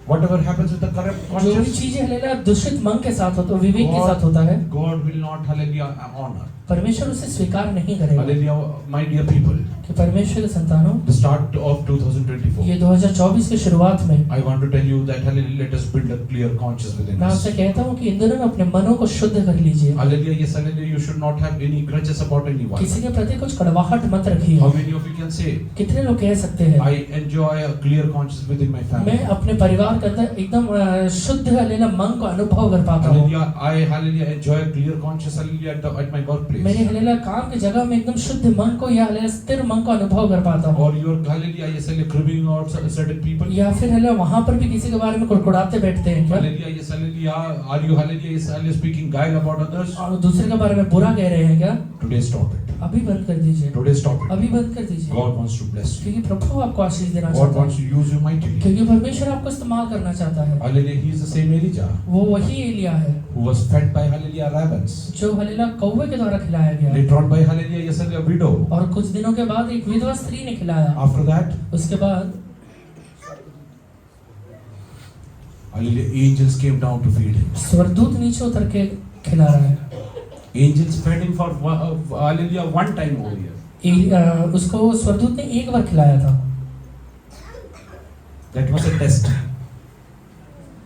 Whatever happens with the corrupt जो भी conscience, चीजें हालेलुया दूषित मन के साथ होता है, विवेक के साथ होता है, God will not, hallelujah, honor. परमेश्वर उसे स्वीकार नहीं करेगा। Hallelujah, my dear people. कि परमेश्वर के संतानों, The start of 2024. ये 2024 की शुरुआत में I want to tell you that, hallelujah, let us build a clear conscience within मैं us. आपसे कहता हूँ कि इन दिनों में अपने मनों को शुद्ध कर लीजिए, Hallelujah, yes, hallelujah, you should not have any grudges about anyone. किसी के प्रति कुछ कड़वाहट मत रखिए। How many of you can say, कितने लोग कह सकते हैं I enjoy a clear conscience within my family? मैं अपने परिवार के अंदर एकदम शुद्ध हालेलुया मन को अनुभव कर पाता हूँ, Hallelujah, I, hallelujah, enjoy a clear conscience, hallelujah, at my workplace. मेरे हालेलुया काम की जगह में एकदम शुद्ध मन को या हालेलुया स्थिर मन को अनुभव कर पाता हूँ, Or you're, hallelujah, yes, hallelujah, cribbing out certain people. या फिर हालेलुया वहाँ पर भी किसी के बारे में कुड़कुड़ाते बैठते हैं क्या, Hallelujah, yes, hallelujah, are you, hallelujah, yes, hallelujah, speaking guile about others? और दूसरे के बारे में बुरा कह रहे हैं क्या? Today stop it. अभी बंद कर दीजिए, Today stop it. अभी बंद कर दीजिए, God wants to bless you. क्योंकि प्रभु आपको आशीष देना God चाहता wants है, to use you mightily. क्योंकि परमेश्वर आपको इस्तेमाल करना चाहता है। Hallelujah, he is the same Elijah वो वही एलिया है who was fed by, hallelujah, ravens. जो हालेलुया कौवे के द्वारा खिलाया गया, Later on by, hallelujah, yes, hallelujah, widow. और कुछ दिनों के बाद एक विधवा स्त्री ने खिलाया। After that, उसके बाद hallelujah, angels came down to feed him. स्वर्गदूत नीचे उतर के खिला रहा है। Angels fed him for, hallelujah, one time over here. उसको स्वर्गदूत ने एक बार खिलाया था। That was a test.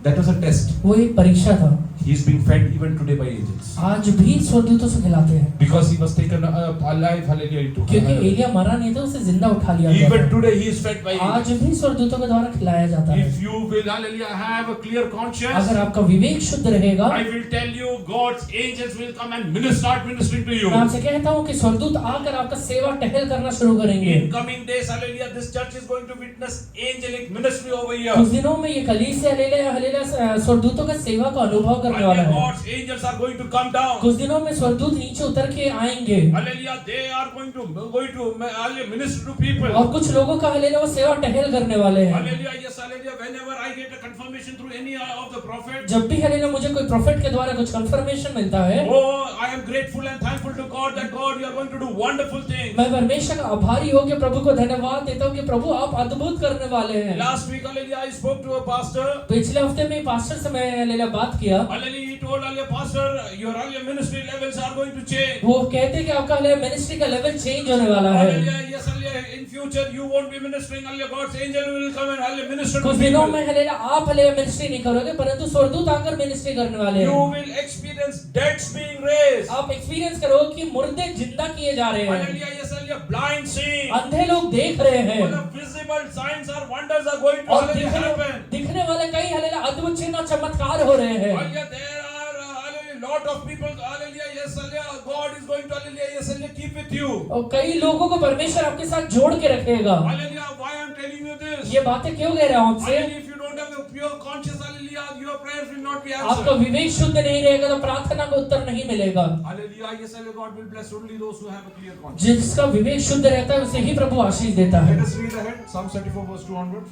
That was a test. वो एक परीक्षा था। He is being fed even today by angels. आज भी स्वर्गदूतों से खिलाते हैं, Because he was taken alive, hallelujah, to क्योंकि एलिया मरा नहीं था, उसे जिंदा उठा लिया गया Even था। today he is fed by आज angels. भी स्वर्गदूतों के द्वारा खिलाया जाता है। If you will, hallelujah, have a clear conscience, अगर आपका विवेक शुद्ध रहेगा, I will tell you, God's angels will come and start ministering to you. मैं आपसे कहता हूँ कि स्वर्गदूत आकर आपका सेवा टहल करना शुरू करेंगे। In coming days, hallelujah, this church is going to witness angelic ministry over here. कुछ दिनों में ये कलीसिया हालेलुया स्वर्गदूतों का सेवा का अनुभव करने वाला Hallelujah, है। God's angels are going to come down. कुछ दिनों में स्वर्गदूत नीचे उतर के आएंगे Hallelujah, they are going to hallelujah, minister to people. और कुछ लोगों का हालेलुया वो सेवा टहल करने वाले हैं। Hallelujah, yes, hallelujah. Whenever I get a confirmation through any of the prophets, जब भी हालेलुया मुझे कोई प्रोफेट के द्वारा कुछ कंफर्मेशन मिलता है, oh, I am grateful and thankful to God that God, you are going to do wonderful things. मैं परमेश्वर का आभारी होकर प्रभु को धन्यवाद देता हूँ कि प्रभु आप अद्भुत करने वाले हैं। Last week, hallelujah, I spoke to a pastor. पिछले हफ्ते में पास्टर से मैं हालेलुया बात किया, Hallelujah, he told hallelujah, pastor, your hallelujah ministry levels are going to change. वो कहते हैं कि आपका हालेलुया मिनिस्ट्री का लेवल चेंज होने वाला है। Hallelujah, yes, hallelujah. In future, you won't be ministering. Hallelujah, God's angel will come and hallelujah minister to कुछ दिनों people. में हालेलुया आप हालेलुया मिनिस्ट्री नहीं करोगे, परंतु स्वर्गदूत आकर मिनिस्ट्री करने वाले You हैं। will experience deads being raised. आप एक्सपीरियंस करोगे कि मुर्दे जिंदा किए जा रहे हैं, Hallelujah, yes, hallelujah. Blind seeing. अंधे लोग देख रहे हैं, All the visible signs or wonders are going to और hallelujah happen. दिखने वाले कई हालेलुया अद्भुत चिन्ह और चमत्कार हो रहे हैं। Hallelujah, there are hallelujah lot of people. Hallelujah, yes, hallelujah. God is going to hallelujah, yes, hallelujah, keep with you. और कई लोगों को परमेश्वर आपके साथ जोड़ के रखेगा। Hallelujah. Why I'm telling you this? ये बातें क्यों कह रहा हूँ आपसे? Hallelujah. If you don't have a pure conscience, hallelujah, your prayers will not be आपका answered. विवेक शुद्ध नहीं रहेगा तो प्रार्थना का उत्तर नहीं मिलेगा। Hallelujah. Yes, hallelujah. God will bless only those who have a clear conscience. जिसका विवेक शुद्ध रहता है उसे ही प्रभु आशीष देता है। Let us read ahead. Psalm 34 verse 2 onwards.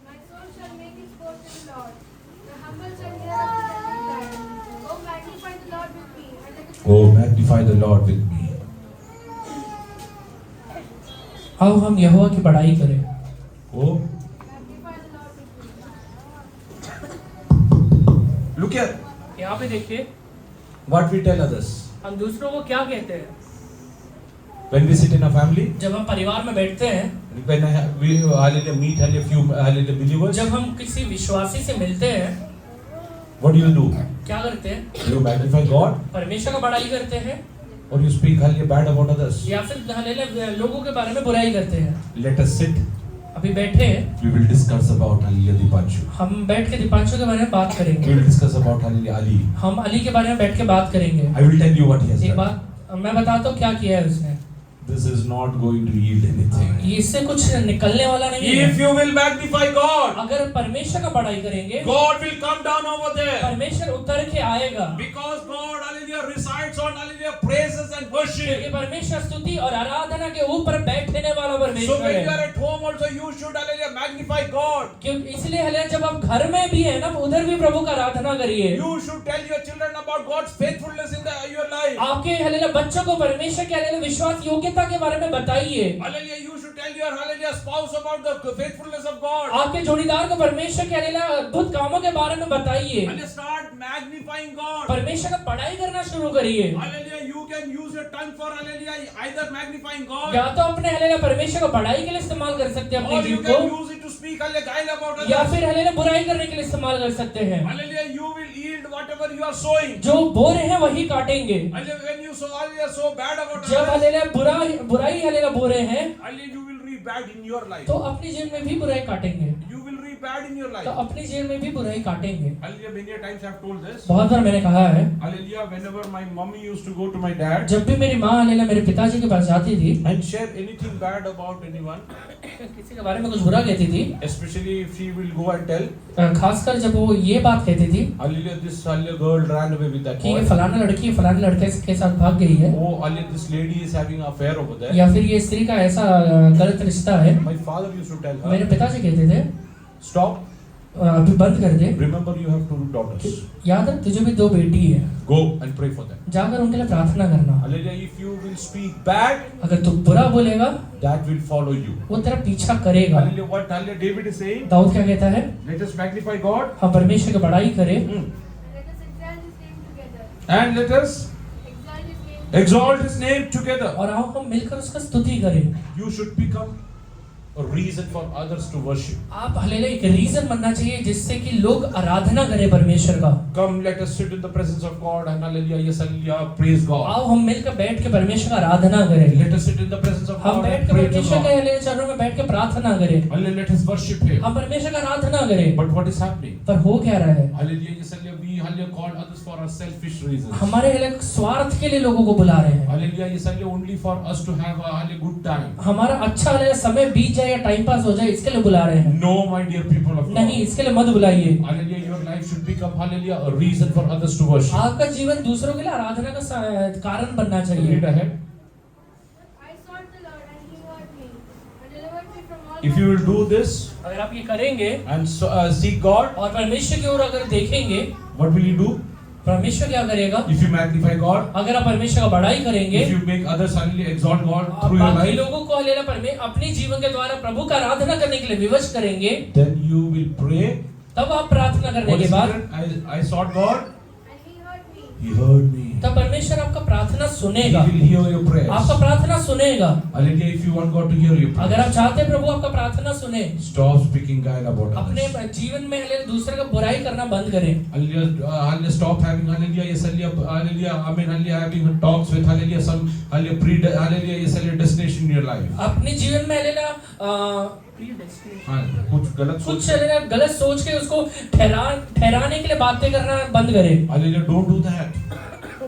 My soul shall make its boast in the Lord. The humble shall hear of it and be glad. Oh, magnify the Lord with me, and let us Oh, magnify the Lord with me. आओ हम यहोवा की बड़ाई करें। Oh, Magnify the Lord with me. look here. यहाँ पे देखिए What we tell others. हम दूसरों को क्या कहते हैं। When we sit in a family, जब हम परिवार में बैठते हैं, when we hallelujah meet hallelujah few hallelujah believers, जब हम किसी विश्वासी से मिलते हैं, what do you do? क्या करते हैं? You magnify God परमेश्वर का बड़ाई करते हैं or you speak hallelujah bad about others? या फिर हालेलुया लोगों के बारे में बुराई करते हैं। Let us sit. अभी बैठे हैं, We will discuss about hallelujah Dipanshu. हम बैठ के दीपांशु के बारे में बात We करेंगे। will discuss about hallelujah Ali. हम अली के बारे में बैठ के बात करेंगे। I will tell you what he has एक done. बात मैं बताता हूँ क्या किया है उसने। This is not going to yield anything. ये इससे कुछ निकलने वाला नहीं If है। you will magnify God, अगर परमेश्वर का बड़ाई करेंगे, God will come down over there. परमेश्वर उतर के आएगा। Because God, hallelujah, resides on, hallelujah, praises and worship. क्योंकि परमेश्वर स्तुति और आराधना के ऊपर बैठने वाला So परमेश्वर when you है। are at home also, you should, hallelujah, magnify God. क्योंकि इसलिए हालेलुया जब आप घर में भी है ना, उधर भी प्रभु का आराधना करिए। You should tell your children about God's faithfulness in your life. आपके हालेलुया बच्चों को परमेश्वर के हालेलुया विश्वास योग्यता के बारे में बताइए। Hallelujah, you should tell your, hallelujah, spouse about the faithfulness of God. आपके जोड़ीदार को परमेश्वर के हालेलुया अद्भुत कामों के बारे में बताइए। And start magnifying God. परमेश्वर का पढ़ाई करना शुरू करिए। Hallelujah, you can use your tongue for, hallelujah, either magnifying God या तो अपने हालेलुया परमेश्वर को पढ़ाई के लिए इस्तेमाल कर सकते हैं अपनी or you जीव can को, use it to speak, hallelujah, guile about या others. फिर हालेलुया बुराई करने के लिए इस्तेमाल कर सकते हैं। Hallelujah, you will yield whatever you are sowing. जो बो रहे हैं वही काटेंगे। Hallelujah, when you sow, hallelujah, so bad about जब others, हालेलुया बुराई हालेलुया बो रहे हैं, hallelujah, you will reap bad in your life. तो अपनी जेल में भी बुराई काटेंगे। You will reap bad in your तो life. अपनी जेल में भी बुराई काटेंगे। Hallelujah, many a times I have told this. बहुत बार मैंने कहा है, Hallelujah, whenever my mommy used to go to my dad जब भी मेरी माँ हालेलुया मेरे पिताजी के पास जाती थी, and share anything bad about anyone, किसी के बारे में कुछ बुरा कहती थी, especially if she will go and tell, खासकर जब वो ये बात कहती थी hallelujah, this hallelujah girl ran away with that कि ये boy. फलाना लड़की फलाने लड़के के साथ भाग गई है, Oh, hallelujah, this lady is having an affair over there. या फिर ये स्त्री का ऐसा गलत रिश्ता है, My father used to tell मेरे her, पिताजी कहते थे stop, अभी बंद कर दे, remember you have 2 daughters. याद रख तुझे भी 2 बेटी है, Go and pray for them. जाकर उनके लिए प्रार्थना करना। Hallelujah, if you will speak bad, अगर तू बुरा बोलेगा that will follow you. वो तेरा पीछा करेगा। Hallelujah, what hallelujah David is saying, Dawood क्या कहता है? let us magnify God. हम परमेश्वर की बड़ाई करें Let us exalt his name together. And let us Exalt his name. exalt his name together. और आओ हम मिलकर उसका स्तुति करें। You should become a reason for others to worship. आप हालेलुया एक रीजन बनना चाहिए जिससे कि लोग आराधना करें परमेश्वर का। Come, let us sit in the presence of God and hallelujah, yes, hallelujah, praise God. आओ हम मिलकर बैठ के परमेश्वर का आराधना करें। Let us sit in the presence of हम God बैठ and के pray to परमेश्वर के God. हालेलुया चरणों में बैठ के प्रार्थना करें। Hallelujah, let us worship Him. हम परमेश्वर का आराधना करें। But what is happening? पर हो क्या रहा है? Hallelujah, yes, hallelujah, we hallelujah call others for our selfish reasons. हमारे हालेलुया स्वार्थ के लिए लोगों को बुला रहे हैं। Hallelujah, yes, hallelujah, only for us to have a hallelujah good time. हमारा अच्छा हालेलुया समय बीत जाए या टाइम पास हो जाए इसके लिए बुला रहे हैं। No, my dear people of नहीं, God. इसके लिए मत बुलाइए। Hallelujah, your life should become hallelujah a reason for others to worship. आपका जीवन दूसरों के लिए आराधना का कारण बनना चाहिए। Read ahead. I sought the Lord and he heard me and delivered me from all If my you will do this अगर आप ये करेंगे and seek God, और परमेश्वर की ओर अगर देखेंगे, what will you do? परमेश्वर क्या करेगा? If you magnify God, अगर आप परमेश्वर का बड़ाई करेंगे, if you make others hallelujah exalt God आप through your बाकी life, लोगों को हालेलुया अपने जीवन के द्वारा प्रभु का आराधना करने के लिए विवश करेंगे, then you will pray. तब आप प्रार्थना करने What के is बाद it? I sought God, and he heard me. He heard me. तब परमेश्वर आपका प्रार्थना He सुनेगा, will hear your prayers. आपका प्रार्थना सुनेगा। Hallelujah, if you want God to hear your अगर prayers, आप चाहते हैं प्रभु आपका प्रार्थना सुने, stop speaking guile about अपने others. जीवन में हालेलुया दूसरे का बुराई करना बंद करें। Hallelujah, stop having hallelujah, yes, hallelujah, amen, hallelujah, having talks with hallelujah, some hallelujah, hallelujah, yes, hallelujah, destination in your life. अपने जीवन में हालेलुया हाँ, कुछ गलत कुछ सोच, हालेलुया गलत सोच के उसको ठहराने के लिए बातें करना बंद करें। hallelujah, don't do that.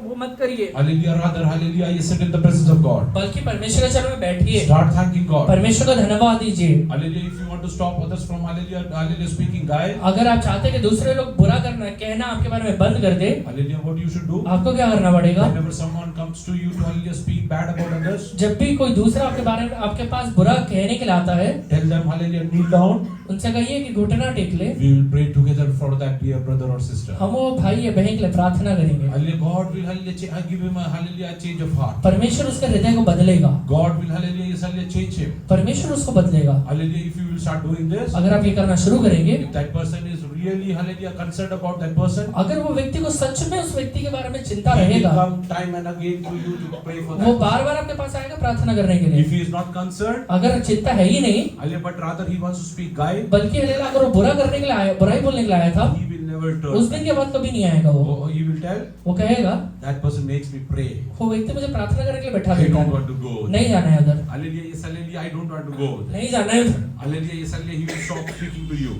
वो मत करिए, Hallelujah, rather, hallelujah, you sit in the presence of God. बल्कि परमेश्वर के चरणों में बैठिए, Start thanking God. परमेश्वर को धन्यवाद दीजिए। Hallelujah, if you want to stop others from hallelujah, speaking guile, अगर आप चाहते हैं कि दूसरे लोग बुरा करना कहना आपके बारे में बंद कर दे, hallelujah, what you should do? आपको क्या करना पड़ेगा? Whenever someone comes to you to hallelujah speak bad about others, जब भी कोई दूसरा आपके बारे में आपके पास बुरा कहने के लिए आता है, tell them hallelujah, kneel down. उनसे कहिए कि घुटना टेक ले, We will pray together for that dear brother or sister. हम वो भाई या बहन के लिए प्रार्थना करेंगे। Hallelujah, God will hallelujah give him a hallelujah change of heart. परमेश्वर उसके हृदय को बदलेगा, God will hallelujah yes hallelujah change him. परमेश्वर उसको बदलेगा। Hallelujah, if you will start doing this, अगर आप ये करना शुरू करेंगे, if that person is really hallelujah concerned about that person, अगर वो व्यक्ति को सच में उस व्यक्ति के बारे में चिंता he will रहेगा, come time and again to you to pray for वो that. बार बार आपके पास आएगा प्रार्थना करने के लिए। If he is not concerned, अगर चिंता है ही नहीं, hallelujah, but rather he wants to speak guy, बल्कि हलेला अगर वो बुरा करने के लिए आया, बुराई बोलने के लिए आया था, he will never उस turn. दिन के बाद कभी नहीं आएगा वो। Oh, he will tell, वो कहेगा, that person makes me pray. वो व्यक्ति मुझे प्रार्थना करने के लिए बैठा I देता don't है, want to go. नहीं जाना है उधर, Hallelujah, yes, hallelujah, I don't want to go. नहीं जाना है उधर, Hallelujah, yes, hallelujah, he will stop speaking to you.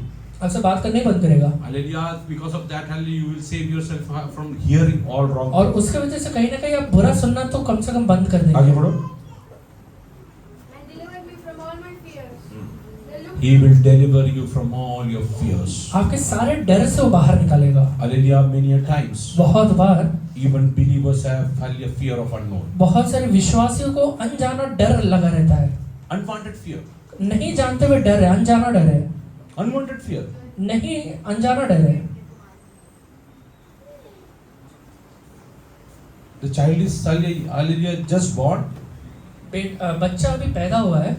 आपसे बात करने बंद करेगा। Hallelujah, because of that, hallelujah, you will save yourself from hearing all wrong और things. उसके वजह से कहीं ना कहीं आप बुरा सुनना तो कम से कम बंद कर आगे देंगे। बढ़ो। And deliver me from all my fears. They look He will deliver you from all your fears. आपके सारे डर से वो बाहर निकालेगा। Hallelujah, many a times, बहुत बार even believers have hallelujah fear of unknown. बहुत सारे विश्वासियों को अनजाना डर लगा रहता है, Unwanted fear. नहीं जानते हुए डर है, अनजाना डर है, Unwanted fear. नहीं अनजाना डर है। The child is hallelujah just born. बच्चा अभी पैदा हुआ है,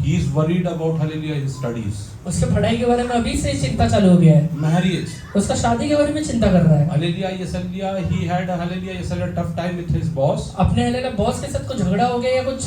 He is worried about hallelujah his studies, उसके पढ़ाई के बारे में अभी से चिंता चालू हो गया है, marriage. उसका शादी के बारे में चिंता कर रहा है। Hallelujah, yes, hallelujah. He had a hallelujah, yes, a tough time with his boss. अपने हलेला बॉस के साथ कुछ झगड़ा हो गया या कुछ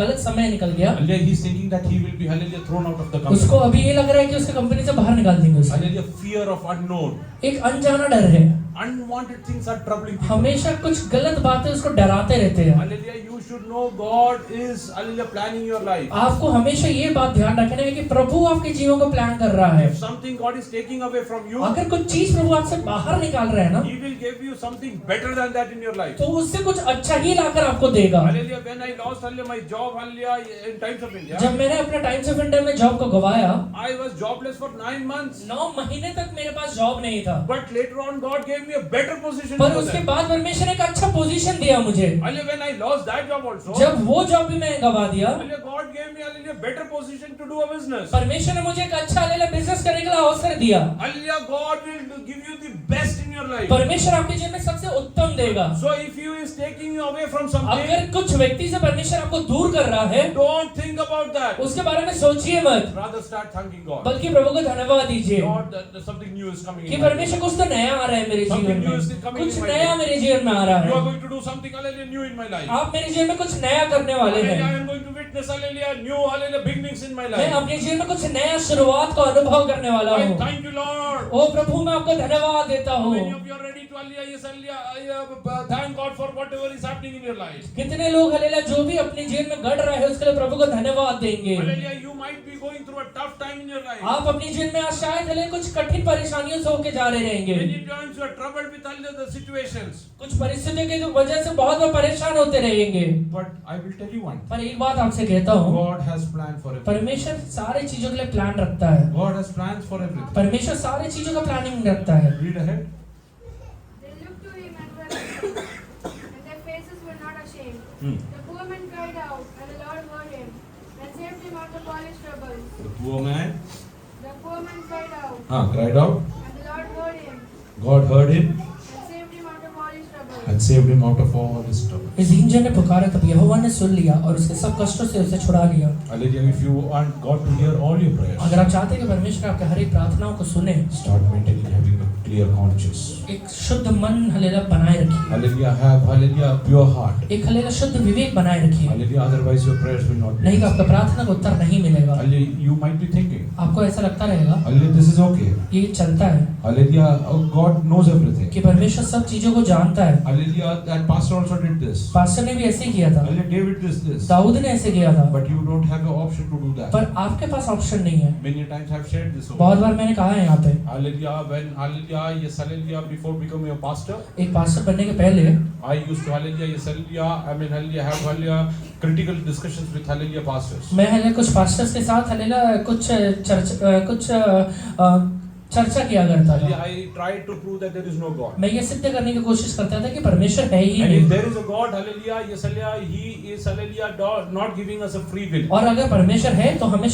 गलत समय निकल गया, Hallelujah, he's thinking that he will be hallelujah thrown out of the company. उसको अभी ये लग रहा है कि उसके कंपनी से बाहर निकाल देंगे उसे। Hallelujah, fear of unknown. एक अनजाना डर है, Unwanted things are troubling people. हमेशा कुछ गलत बातें उसको डराते रहते हैं। Hallelujah, you should know God is hallelujah planning your life. आपको हमेशा ये बात ध्यान रखना है कि प्रभु आपके जीवन को प्लान कर रहा है। If something God is taking away from you, अगर कुछ चीज प्रभु आपसे बाहर निकाल रहा है ना, He will give you something better than that in your life. तो उससे कुछ अच्छा ही लाकर आपको देगा। Hallelujah, when I lost hallelujah my job hallelujah in Times of India, जब मैंने अपने टाइम्स ऑफ इंडिया में जॉब को गवाया, I was jobless for 9 months. 9 महीने तक मेरे पास जॉब नहीं था, But later on God gave me a better position. पर उसके बाद परमेश्वर ने एक अच्छा पोजीशन दिया मुझे। Hallelujah, when I lost that job also, जब वो जॉब भी मैं गवा दिया, hallelujah, God gave me hallelujah better position to do a business. परमेश्वर ने मुझे एक अच्छा बिजनेस करने का अवसर दिया। Hallelujah, God will give you the best in your life. परमेश्वर आपके जीवन में सबसे उत्तम देगा। So if He is taking you away from something, अगर कुछ व्यक्ति से परमेश्वर आपको दूर कर रहा है, don't think about that. उसके बारे में सोचिए मत, Rather start thanking God. बल्कि प्रभु को धन्यवाद दीजिए Lord, that something new is coming कि in my life. परमेश्वर कुछ तो नया आ रहा है मेरे Something जीवन new is में, coming कुछ in my नया life. मेरे जीवन में आ रहा You are है। going to do something hallelujah new in my life. आप मेरे जीवन में कुछ नया करने वाले Hallelujah, I हैं। am going to witness hallelujah new hallelujah beginnings in my मैं life. अपने जीवन में कुछ नया शुरुआत को अनुभव करने वाला I हूँ। thank you, Lord. ओ प्रभु, मैं आपको धन्यवाद देता हूँ। Many of you are ready to hallelujah, yes, hallelujah, thank God for whatever is happening in your life. कितने लोग हलेला जो भी अपने जीवन में घट रहा है उसके लिए प्रभु को धन्यवाद देंगे। Hallelujah, you might be going through a tough time in your life. आप अपने जीवन में आज शायद हले कुछ कठिन परेशानियों से होके जा रहे रहेंगे, Many times you are troubled with hallelujah the situations. कुछ परिस्थितियों की वजह से बहुत बार परेशान होते रहेंगे। But I will tell you one thing. पर एक बात आपसे कहता हूँ, God has planned for everything. परमेश्वर सारी चीजों के लिए प्लान रखता है। God has plans for everything. परमेश्वर सारी चीजों का प्लानिंग रखता है। Read ahead. They looked to him and were amazed, and their faces were not ashamed. The poor man cried out, and the Lord heard him, and saved him out of all his troubles. The poor man The poor man cried out, cried out. and the Lord heard him, God heard him and saved him out of all his troubles. and saved him out of all his trouble. इस दीनजन ने पुकारा तब यहोवा ने सुन लिया और उसके सब कष्टों से उसे छुड़ा लिया। Hallelujah. If you want God to hear all your prayers, अगर आप चाहते हैं कि परमेश्वर आपके हर एक प्रार्थनाओं को सुने, start maintaining having a clear conscience. एक शुद्ध मन हलेला बनाए रखिए, Hallelujah. Have hallelujah pure heart. एक हलेला शुद्ध विवेक बनाए रखिए, Hallelujah. Otherwise your prayers will not be. नहीं तो आपका प्रार्थना का उत्तर नहीं मिलेगा। Hallelujah. You might be thinking, आपको ऐसा लगता रहेगा Hallelujah, this is okay. ये चलता है Hallelujah. Oh, God knows everything. कि परमेश्वर सब चीजों को जानता है। Hallelujah. That pastor also did this. Pastor ने भी ऐसे ही किया था, Hallelujah. David did this. Dawood ने ऐसे किया था, But you don't have the option to do that. पर आपके पास ऑप्शन नहीं है। Many times I've shared this. बहुत बार मैंने कहा है यहाँ पे, Hallelujah. When hallelujah, yes, hallelujah. Before becoming a pastor, एक पास्टर बनने के पहले I used to hallelujah, yes, hallelujah. I mean hallelujah, have hallelujah critical discussions with hallelujah pastors. मैं हले कुछ पास्टर्स के साथ हलेला कुछ चर्चा किया करता था। I tried to prove that there is no God. मैं ये सिद्ध करने की कोशिश करता था कि परमेश्वर है ही And if नहीं। there is a God, hallelujah, yes, hallelujah, He is, hallelujah, not giving us a free will. और अगर परमेश्वर है तो हमें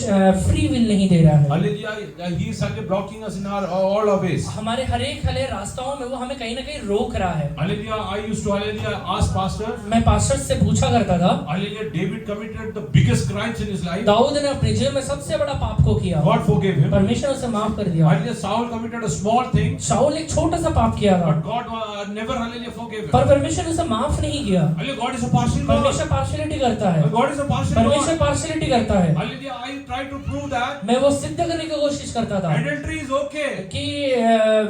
फ्री विल नहीं दे रहा है। Hallelujah, He is, hallelujah, blocking us in all our ways. हमारे हर एक हले रास्ताओं में वो हमें कहीं ना कहीं रोक रहा है। Hallelujah, I used to, hallelujah, ask pastor, मैं पास्टर से पूछा करता था, hallelujah, David committed the biggest crimes in his life. Dawood ने अपने जीवन में सबसे बड़ा पाप को किया, God forgave him. परमेश्वर उसे माफ कर दिया। Hallelujah, Saul committed a small thing, शाऊल एक छोटा सा पाप किया था, but God never, hallelujah, forgave him. पर परमेश्वर उसे माफ नहीं किया। Hallelujah, God is a partial God. परमेश्वर पार्शियलिटी करता है, God is a partial परमेश्वर God. पार्शियलिटी करता है। Hallelujah, I tried to prove that मैं वो सिद्ध करने की कोशिश करता था adultery is okay. कि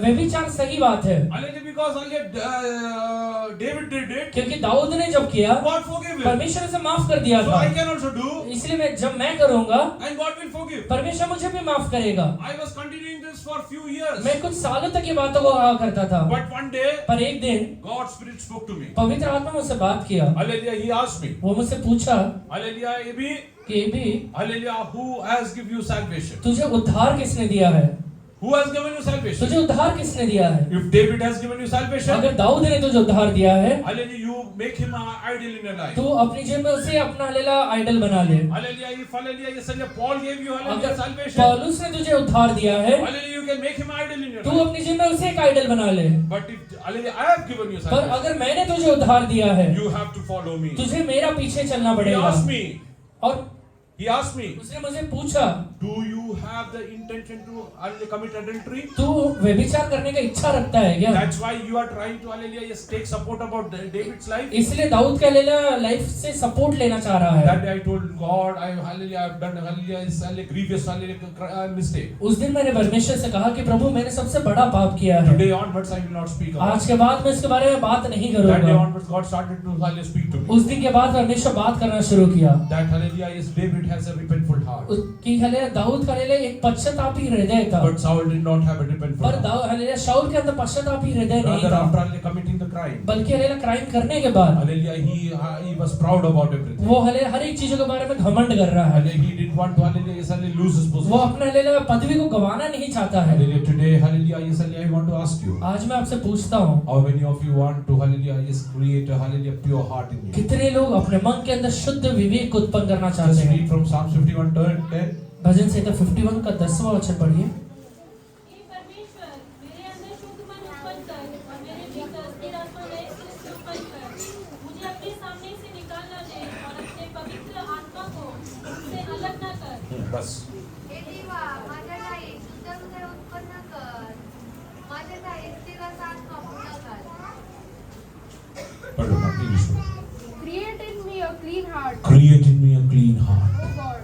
व्यभिचार सही बात है, Hallelujah, because hallelujah, David did it. क्योंकि दाऊद ने जब किया God forgave him. परमेश्वर उसे माफ कर दिया So था। I can also do, इसलिए मैं जब मैं करूंगा and God will forgive. परमेश्वर मुझे भी माफ करेगा। I was continuing this for a few years. मैं कुछ सालों तक ये बातों को कहा करता था, But one day, पर एक दिन God's Spirit spoke to me. पवित्र आत्मा मुझसे बात किया। Hallelujah, He asked me. वो मुझसे पूछा Hallelujah, Abhi. कि भी Hallelujah, who has given you salvation? तुझे उद्धार किसने दिया है? Who has given you salvation? तुझे उद्धार किसने दिया है? If David has given you salvation, अगर दाऊद ने तुझे उद्धार दिया है hallelujah, you make him an idol in your life. तो अपनी जेब में उसे अपना हलेला आइडल बना ले। Hallelujah, if hallelujah, yes, hallelujah, Paul gave you hallelujah अगर salvation. पौलुस ने तुझे उद्धार दिया है Hallelujah, you can make him an idol in your तू life. अपनी जेब में उसे एक आइडल बना ले। But if hallelujah, I have given you पर salvation, अगर मैंने तुझे उद्धार दिया है you have to follow me. तुझे मेरा पीछे चलना He पड़ेगा। asked me. और He asked me. उसने मुझे पूछा Do you have the intention to commit adultery? तू व्यभिचार करने का इच्छा रखता है क्या? That's why you are trying to hallelujah, yes, take support about David's life. इसलिए दाऊद का हलेला लाइफ से सपोर्ट लेना चाह रहा है। That day I told God, hallelujah, I've done hallelujah, is hallelujah, grievous hallelujah mistake. उस दिन मैंने परमेश्वर से कहा कि प्रभु मैंने सबसे बड़ा पाप किया है। Today onwards I will not speak about आज के बाद मैं इसके बारे में बात नहीं it. That day करूंगा। onwards God started to hallelujah speak to me. उस दिन के बाद परमेश्वर बात करना शुरू किया। That hallelujah, yes, David has a repentful heart. कि हलेला दाऊद का हलेला एक पश्चातापी हृदय था, But Saul did not have a repentful पर heart. हलेला शाऊल के अंदर पश्चातापी हृदय नहीं Rather था, after hallelujah committing the crime, बल्कि हलेला क्राइम करने के बाद hallelujah, he was proud about everything. वो हलेला हर एक चीजों के बारे में घमंड कर रहा है। Hallelujah, he didn't want to hallelujah, yes, hallelujah, lose his वो position. अपने हलेला पदवी को गंवाना नहीं चाहता है। Hallelujah, today hallelujah, yes, hallelujah, I want to ask you. आज मैं आपसे पूछता हूँ How many of you want to hallelujah, yes, create a hallelujah pure heart in you? कितने लोग अपने मन के अंदर शुद्ध विवेक उत्पन्न करना Just चाहते हैं? read from Psalm 51:10. भजन संहिता 51 का 10वां वचन पढ़िए। हे परमेश्वर, मेरे अंदर शुद्ध मन उत्पन्न कर और मेरे भीतर स्थिर आत्मा नए सृष्टि उत्पन्न कर। मुझे अपने सामने से निकाल न दे और अपने पवित्र आत्मा को मुझसे अलग न कर। बस. हे देवा माझ्या ठाई शुद्ध हृदय उत्पन्न कर, माझ्या ठाई स्थिर असा आत्मा पूर्ण कर. पढ़ो ना इंग्लिश में. Create in me a clean heart, Create in me a clean heart, O God.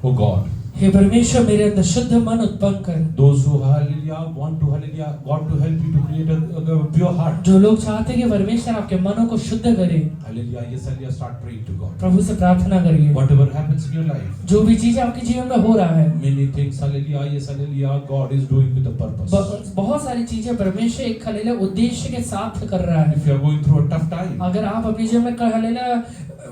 O God. हे परमेश्वर मेरे अंदर शुद्ध मन उत्पन्न कर। Those who hallelujah want to hallelujah God to help you to create a pure heart. जो लोग चाहते हैं कि परमेश्वर आपके मनों को शुद्ध करे, Hallelujah, yes, hallelujah, start praying to God. प्रभु से प्रार्थना करिए। Whatever happens in your life, जो भी चीजें आपके जीवन में हो रहा है, many things, hallelujah, yes, hallelujah, God is doing with a purpose. बहुत सारी चीजें परमेश्वर एक हलेला उद्देश्य के साथ कर रहा है। If you are going through a tough time, अगर आप अपने जीवन में हलेला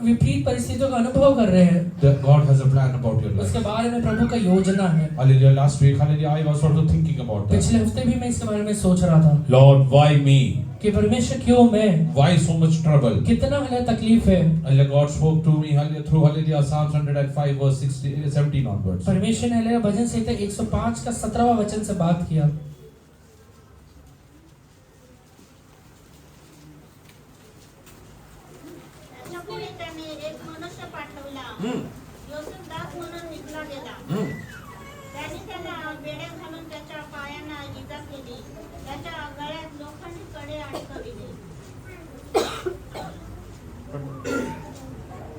विपरीत परिस्थितियों का अनुभव कर रहे हैं, that God has a plan about your life. उसके बारे में प्रभु का योजना है। Hallelujah, last week, hallelujah, I was also thinking about that. पिछले हफ्ते भी मैं इसके बारे में सोच रहा था Lord, why me? कि परमेश्वर क्यों मैं, Why so much trouble? कितना हलेला तकलीफ है। Hallelujah, God spoke to me hallelujah, through hallelujah, Psalms 105 verse 17 onwards. परमेश्वर ने हलेला भजन संहिता 105 का 17वां वचन से बात किया। त्याच्यापुढे त्याने एक मनुष्य पाठवला, योसेफ दास म्हणून विकला गेला. त्याने त्याला बेड्या घालून त्याच्या पायांना इजा केली, त्याच्या गळ्यात लोखंडी कडे अडकविले.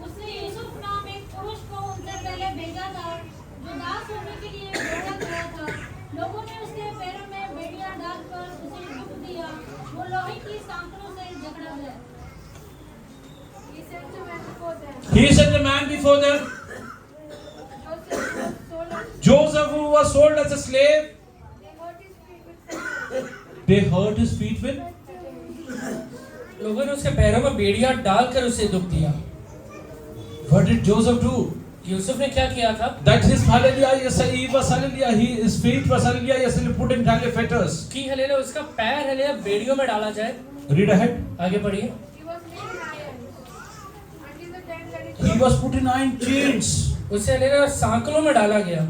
उसने यूसुफ नाम एक पुरुष को उनसे पहले भेजा था जो दास होने के लिए भेजा गया था। लोगों ने उसके पैरों में बेड़ियां डालकर उसे दुख दिया। वो लोहे की सांकड़ों से जकड़ा गया। He sent a man before them. He sent a man before them, Joseph who was sold Joseph, who was sold as as a slave. they hurt his feet with sandals. They hurt his feet with. लोगों ने उसके पैरों में बेड़ियां डालकर उसे दुख दिया। What did Joseph do? Yusuf ने क्या किया था That his hallelujah, yes, he was hallelujah, his feet was hallelujah, yes, and put in hallelujah fetters. कि हलेला उसका पैर हलेला बेड़ियों में डाला जाए। Read ahead. आगे पढ़िए। He was made in iron until the time that it He was put in iron chains. उसे हलेला सांकलों में डाला गया।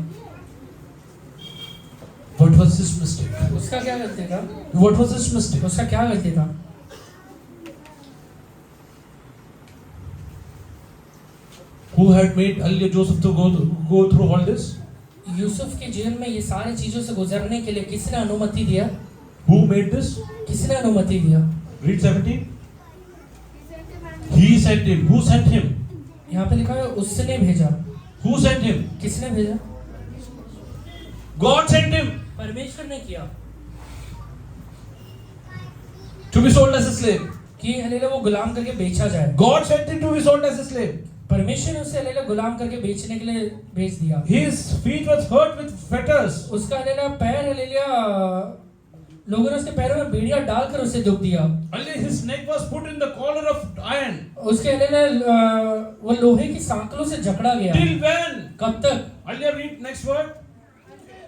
What was his mistake? उसका क्या गलती था? What was his mistake? उसका क्या गलती था? Who had made hallelujah Joseph to go through all this? Yusuf के जीवन में ये सारी चीजों से गुजरने के लिए किसने अनुमति दिया? Who made this? किसने अनुमति दिया? Read 17. he sent him He sent him. and Who sent him? यहाँ पे लिखा है उसने भेजा। Who sent him? किसने भेजा? God sent him परमेश्वर ने किया to be sold as a slave. कि हलेला वो गुलाम करके बेचा जाए। God sent him to be sold as a slave. परमेश्वर ने उसे हलेला गुलाम करके बेचने के लिए भेज दिया। His feet was hurt with fetters. उसका हलेला पैर हलेला लोगों ने उसके पैरों में बेड़ियां डालकर उसे दुख दिया। Only his neck was put in the collar of iron. उसके हलेला वो लोहे की सांकलों से जकड़ा गया। Till when? कब तक? Earlier read next word.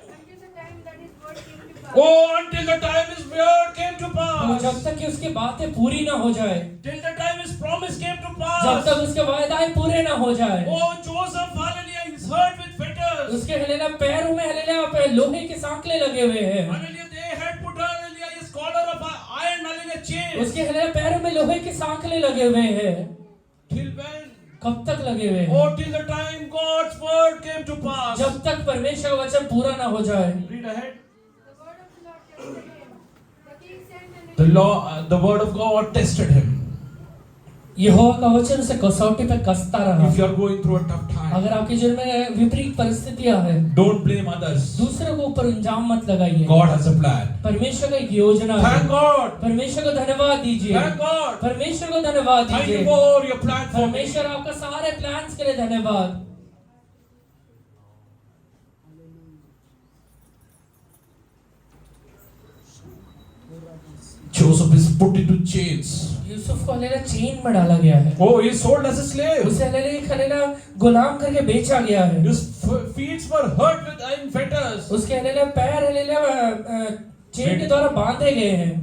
until the time that his word came to pass. Oh, until the time his word came to तो pass. जब तक कि उसकी बातें पूरी ना हो जाए, Till the time his promise came to जब pass. तक उसके वायदाएं पूरे ना हो जाए, Oh, Joseph, hallelujah, he's hurt with fetters. उसके हलेला पैरों में हलेला लोहे के सांकले लगे हुए हैं। Hallelujah, they had put hallelujah his collar of iron, hallelujah, chains. उसके हलेला पैरों में लोहे के सांकले लगे हुए हैं। Till when? कब तक लगे हुए हैं? Oh, till the time God's word came to pass. जब तक परमेश्वर का वचन पूरा ना हो जाए। Read ahead. The word of the Lord tested him. The king sent and The word of God tested him. यहोवा का वचन उसे कसौटी पे कसता रहा। If you are going through a tough time, अगर आपके जीवन में विपरीत परिस्थितियां हैं, don't blame others. दूसरों को ऊपर इल्जाम मत लगाइए। God has a plan. परमेश्वर का एक योजना है। Thank God. परमेश्वर को धन्यवाद दीजिए। Thank God. परमेश्वर को धन्यवाद Thank दीजिए। you for your plan for me. परमेश्वर आपका सारे प्लान्स के लिए धन्यवाद। Joseph is put into chains. Yusuf को हलेला चेन में डाला गया है। Oh, he is sold as a slave. उसे हलेला एक हलेला गुलाम करके बेचा गया है। His feet were hurt with iron fetters. उसके हलेला पैर हलेला चेन के द्वारा बांधे गए हैं।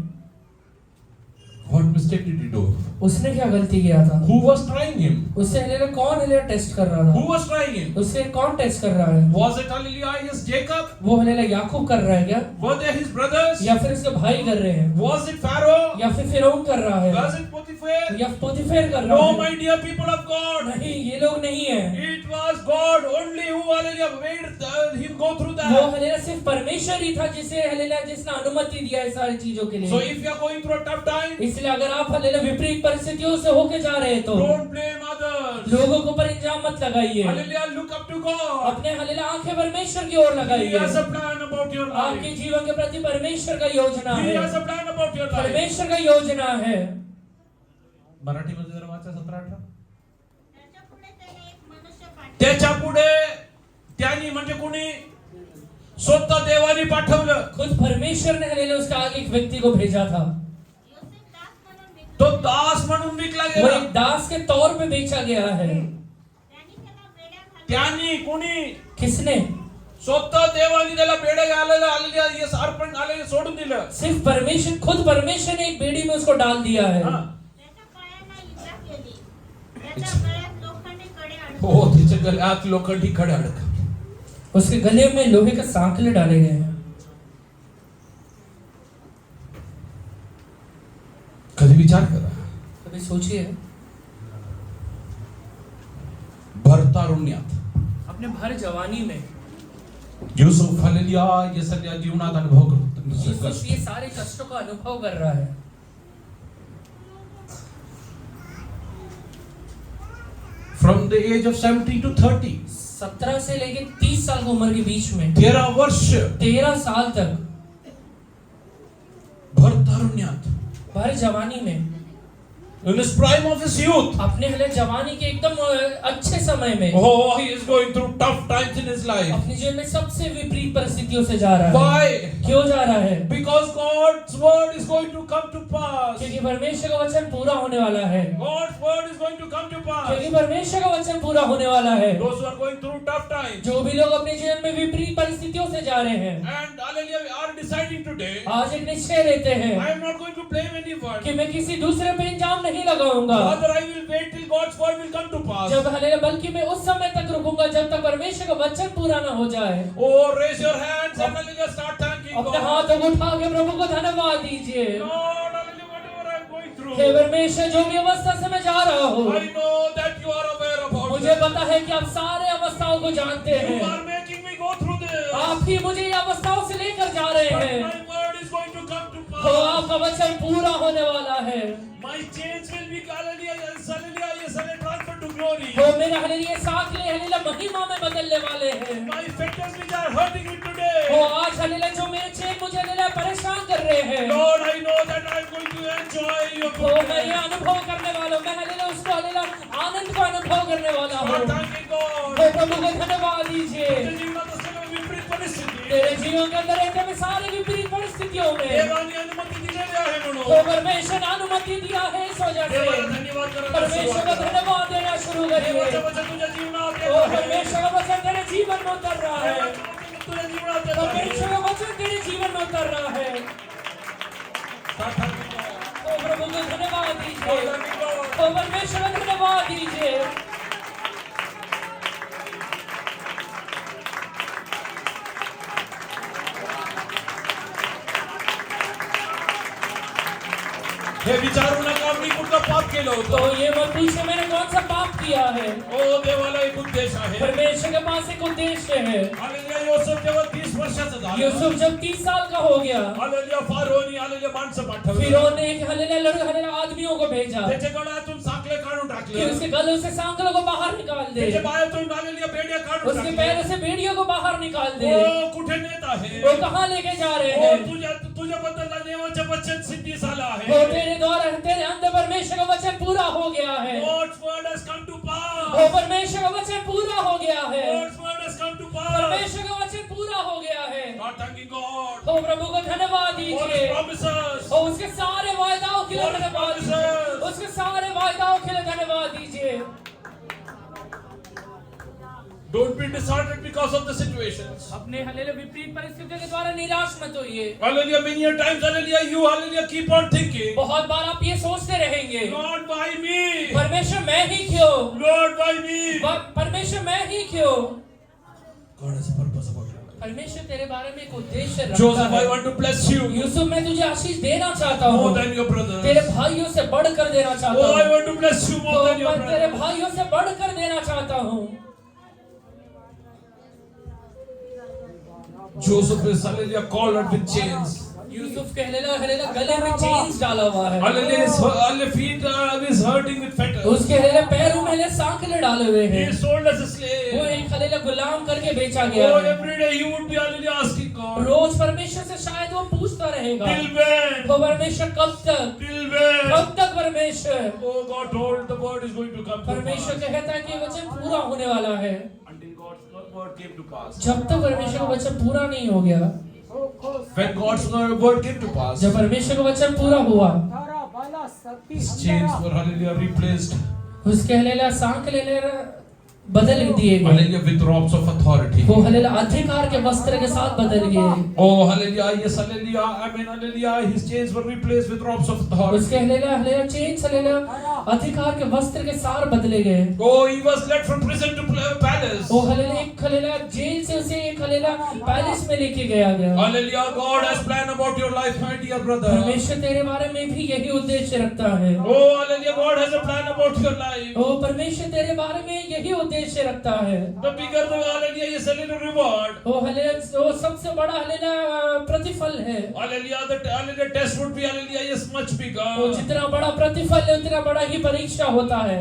What mistake did he do? उसने क्या गलती किया था? Who was trying him? उससे हलेला कौन हलेला टेस्ट कर रहा Who था? was trying him? उससे कौन टेस्ट कर रहा है? Was it hallelujah? Yes, Jacob? वो हलेला याकूब कर रहा है क्या? Were they his brothers? या फिर उसके भाई कर रहे हैं? Was it Pharaoh? या फिर फिरौन कर रहा है? Was it Potiphar? या पोतीफेर कर रहा No, है? my dear people of God. नहीं, ये लोग नहीं है। It was God only who hallelujah made him go through वो that. हलेला सिर्फ परमेश्वर ही था जिसे हलेला जिसने अनुमति दिया है सारी चीजों के So लिए। if you are going through a tough time, इसलिए अगर आप हलेला विपरीत परिस्थितियों से होके जा रहे हैं तो don't blame others. लोगों के ऊपर इल्जाम मत लगाइए। Hallelujah, look up to God. अपने हलेला आंखें परमेश्वर की ओर He लगाइए। has a plan about your आपके life. जीवन के प्रति परमेश्वर का योजना He है। has a plan about your life. परमेश्वर का योजना है। मराठीमध्ये जरा वाचा 17-18. त्याच्या पुढे त्याने एक मनुष्य पाठवला. त्याच्या पुढे त्यांनी म्हणजे कोणी स्वतः देवाने पाठवलं. खुद परमेश्वर ने हलेला उसके आगे एक व्यक्ति को भेजा था। योसेफ दास म्हणून विकला. तो दास म्हणून विकला वो गेला. एक दास के तौर पे बेचा गया है। त्यांनी त्याला बेड्या घालून त्यांनी कोणी किसने? स्वतः देवाने त्याला बेडे आलेलं आलेले अर्पण आलेले सोडून दिलं. सिर्फ परमेश्वर, खुद परमेश्वर ने एक बेड़ी में उसको डाल दिया है। हा. त्याच्या पायांना इजा केली. त्याच्या गळ्यात लोखंडी कडे अडकवले. हो, त्याच्या गळ्यात लोखंडी कडे अडकले. उसके गले में लोहे के सांकले डाले गए हैं। कधी विचार करा, कभी सोचिए, भर तारुण्यात अपने भर जवानी में युसूफ हालेलुया ये सगळ्या जीवनात अनुभव यूसुफ करतो. ये सारे कष्टों का अनुभव कर रहा है। From the age of 17 to 30, 17 से लेके 30 साल की उम्र के बीच में 13 वर्ष 13 साल तक भर तारुण्यात भर जवानी में in his prime of his youth. अपने हले जवानी के एकदम अच्छे समय में Oh, he is going through tough times in his life. अपने जीवन में सबसे विपरीत परिस्थितियों से जा रहा है। Why? क्यों जा रहा है? Because God's word is going to come to pass. क्योंकि परमेश्वर का वचन पूरा होने वाला है। God's word is going to come to pass. क्योंकि परमेश्वर का वचन पूरा होने वाला है। Those who are going through tough times. जो भी लोग अपने जीवन में विपरीत परिस्थितियों से जा रहे हैं, And hallelujah, we are deciding today. आज एक निश्चय लेते हैं I am not going to blame anyone. कि मैं किसी दूसरे पे इल्जाम नहीं लगाऊंगा। Rather, I will wait till God's word will come to pass. जब हालेलुया, बल्कि मैं उस समय तक रुकूंगा जब तक परमेश्वर का वचन पूरा ना हो जाए। Oh, raise your hands and hallelujah, start thanking अपने God. हाथों को उठा के प्रभु को धन्यवाद दीजिए। Lord, hallelujah, whatever I am going hey through, परमेश्वर, जो भी अवस्था से मैं जा रहा हूँ, I know that you are aware about मुझे it. पता है कि आप सारे अवस्थाओं को जानते You हैं। are making me go through this. आप ही मुझे ये अवस्थाओं से लेकर जा रहे But हैं। my word is going to come to तो pass. आपका वचन पूरा होने वाला है। My chains will be hallelujah, yes, hallelujah, yes, hallelujah, transferred to glory. वो मेरा हालेलुया साथ ले हालेलुया महिमा में बदलने वाले हैं। My fetters which are hurting me today. वो आज हालेलुया जो मेरे चेन मुझे हालेलुया परेशान कर रहे हैं, Lord, I know that I am going to enjoy your वो मैं goodness. ये अनुभव करने वाला हूँ। मैं हालेलुया उसको हालेलुया आनंद का अनुभव करने वाला हूँ। Lord, thanking God. वो प्रभु को धन्यवाद दीजिए। तेरे जीवनात असलेल्या विपरीत परिस्थिती तेरे जीवन के अंदर रहते में सारे विपरीत परिस्थितियों में देवाने अनुमती दिलेली आहे तो म्हणून परमेश्वर ने अनुमति दिया है इस वजह देवाला से धन्यवाद करायला परमेश्वर सुरुवात को करा. धन्यवाद देना शुरू करिए। देवाचं वचन तुझ्या जीवनात येत ओ आहे. परमेश्वर का वचन तेरे जीवन में उतर रहा है। देवाचं वचन तुझ्या जीवनात येत आहे. परमेश्वर का वचन तेरे जीवन में उतर रहा है। Start thanking God. तो प्रभु को धन्यवाद Start दीजिए। thanking God. तो परमेश्वर को धन्यवाद दीजिए। हे विचारू नका मी कुठलं पाप केलं तो होतं. ये मत पूछिए मैंने कौन सा पाप किया है। ओ देवाला एक उद्देश आहे. परमेश्वर के पास एक उद्देश्य है। हालेलुया, योसेफ जेव्हा 30 वर्षाचा झाला, यूसुफ जब 30 साल का हो गया, हालेलुया, फारोनी हालेलुया माणसं पाठवली. फिरौन ने एक हालेलुया आदमियों को भेजा त्याच्या गळ्यातून साखळे काढून कि टाकले. उसके गलों से सांकलों को बाहर निकाल दे, त्याच्या पायातून हालेलुया बेड्या काढून उसके टाकले. पैरों से बेड़ियों को बाहर निकाल दे। ओ कुठे नेत आहे? वो कहाँ लेके जा रहे ओ हैं? तुझ्याबद्दल देवाचं वचन सिद्धी झालं वो आहे. तेरे द्वारा तेरे अंदर परमेश्वर का वचन पूरा हो गया है। God's word has come to pass. वो परमेश्वर का वचन पूरा हो गया है। God's word has come to pass. परमेश्वर का वचन पूरा हो गया है। Start thanking God तो प्रभु को धन्यवाद for His दीजिए promises. और उसके सारे वायदाओं के लिए For His धन्यवाद दीजिए। promises. उसके सारे वायदाओं के लिए धन्यवाद दीजिए। Don't be disheartened because of the situations. अपने हालेलुया विपरीत परिस्थितियों के द्वारा निराश मत होइए। Hallelujah, many a times, hallelujah, you, hallelujah, keep on thinking, बहुत बार आप ये सोचते रहेंगे, Lord, why me? परमेश्वर मैं ही क्यों? Lord, why me? परमेश्वर मैं ही क्यों? God has a purpose about your life. परमेश्वर तेरे बारे में एक उद्देश्य रखता Joseph, I है। want to bless you Yusuf मैं तुझे आशीष देना चाहता more हूँ, than your brothers. तेरे भाइयों से बढ़कर देना चाहता Oh, I हूँ, want to bless you more than your तो मैं तेरे brothers. भाइयों से बढ़कर देना चाहता हूँ। Joseph is, hallelujah, collared with chains. Yusuf के हालेलुया गले में चेन्स डाला हुआ है, Hallelujah, his feet is hurting with fetters. उसके हालेलुया पैरों में हालेलुया सांकले डाले हुए He हैं। is sold as a वो slave. एक हालेलुया गुलाम करके बेचा गया Oh, है। every day he would be, hallelujah, asking God, रोज परमेश्वर से शायद वो पूछता रहेगा, till when? वो परमेश्वर कब तक, Till when? कब तक परमेश्वर? Oh, God told the word is going to come to परमेश्वर pass. कहता है कि वचन पूरा होने वाला है। Until God's word came to pass. जब तक परमेश्वर का वचन पूरा नहीं हो गया, When God's word came to pass, जब परमेश्वर का वचन पूरा हुआ, his chains were, hallelujah, replaced, उसके हालेलुया सांकले बदल दिए गए, hallelujah, with robes of authority. वो हालेलुया अधिकार के वस्त्र के साथ बदल गए। Oh, hallelujah, yes, hallelujah, amen, hallelujah, his chains were replaced with robes of authority. उसके हालेलुया हालेलुया चेन हालेलुया अधिकार के वस्त्र के साथ बदले गए। Oh, he was led from prison to palace. वो हालेलुया एक हालेलुया जेल से उसे एक हालेलुया पैलेस में लेके गया गया। Hallelujah, God has planned about your life, my dear brother. परमेश्वर तेरे बारे में भी यही उद्देश्य रखता है। Oh, hallelujah, God has a plan about your life. वो परमेश्वर तेरे बारे में यही उद्देश्य रखता है। The bigger the, hallelujah, yes, a little reward. वो हालेलुया वो सबसे बड़ा हालेलुया प्रतिफल है। Hallelujah, the hallelujah test would be, hallelujah, yes, much वो bigger. जितना बड़ा प्रतिफल है उतना बड़ा ही परीक्षा होता है।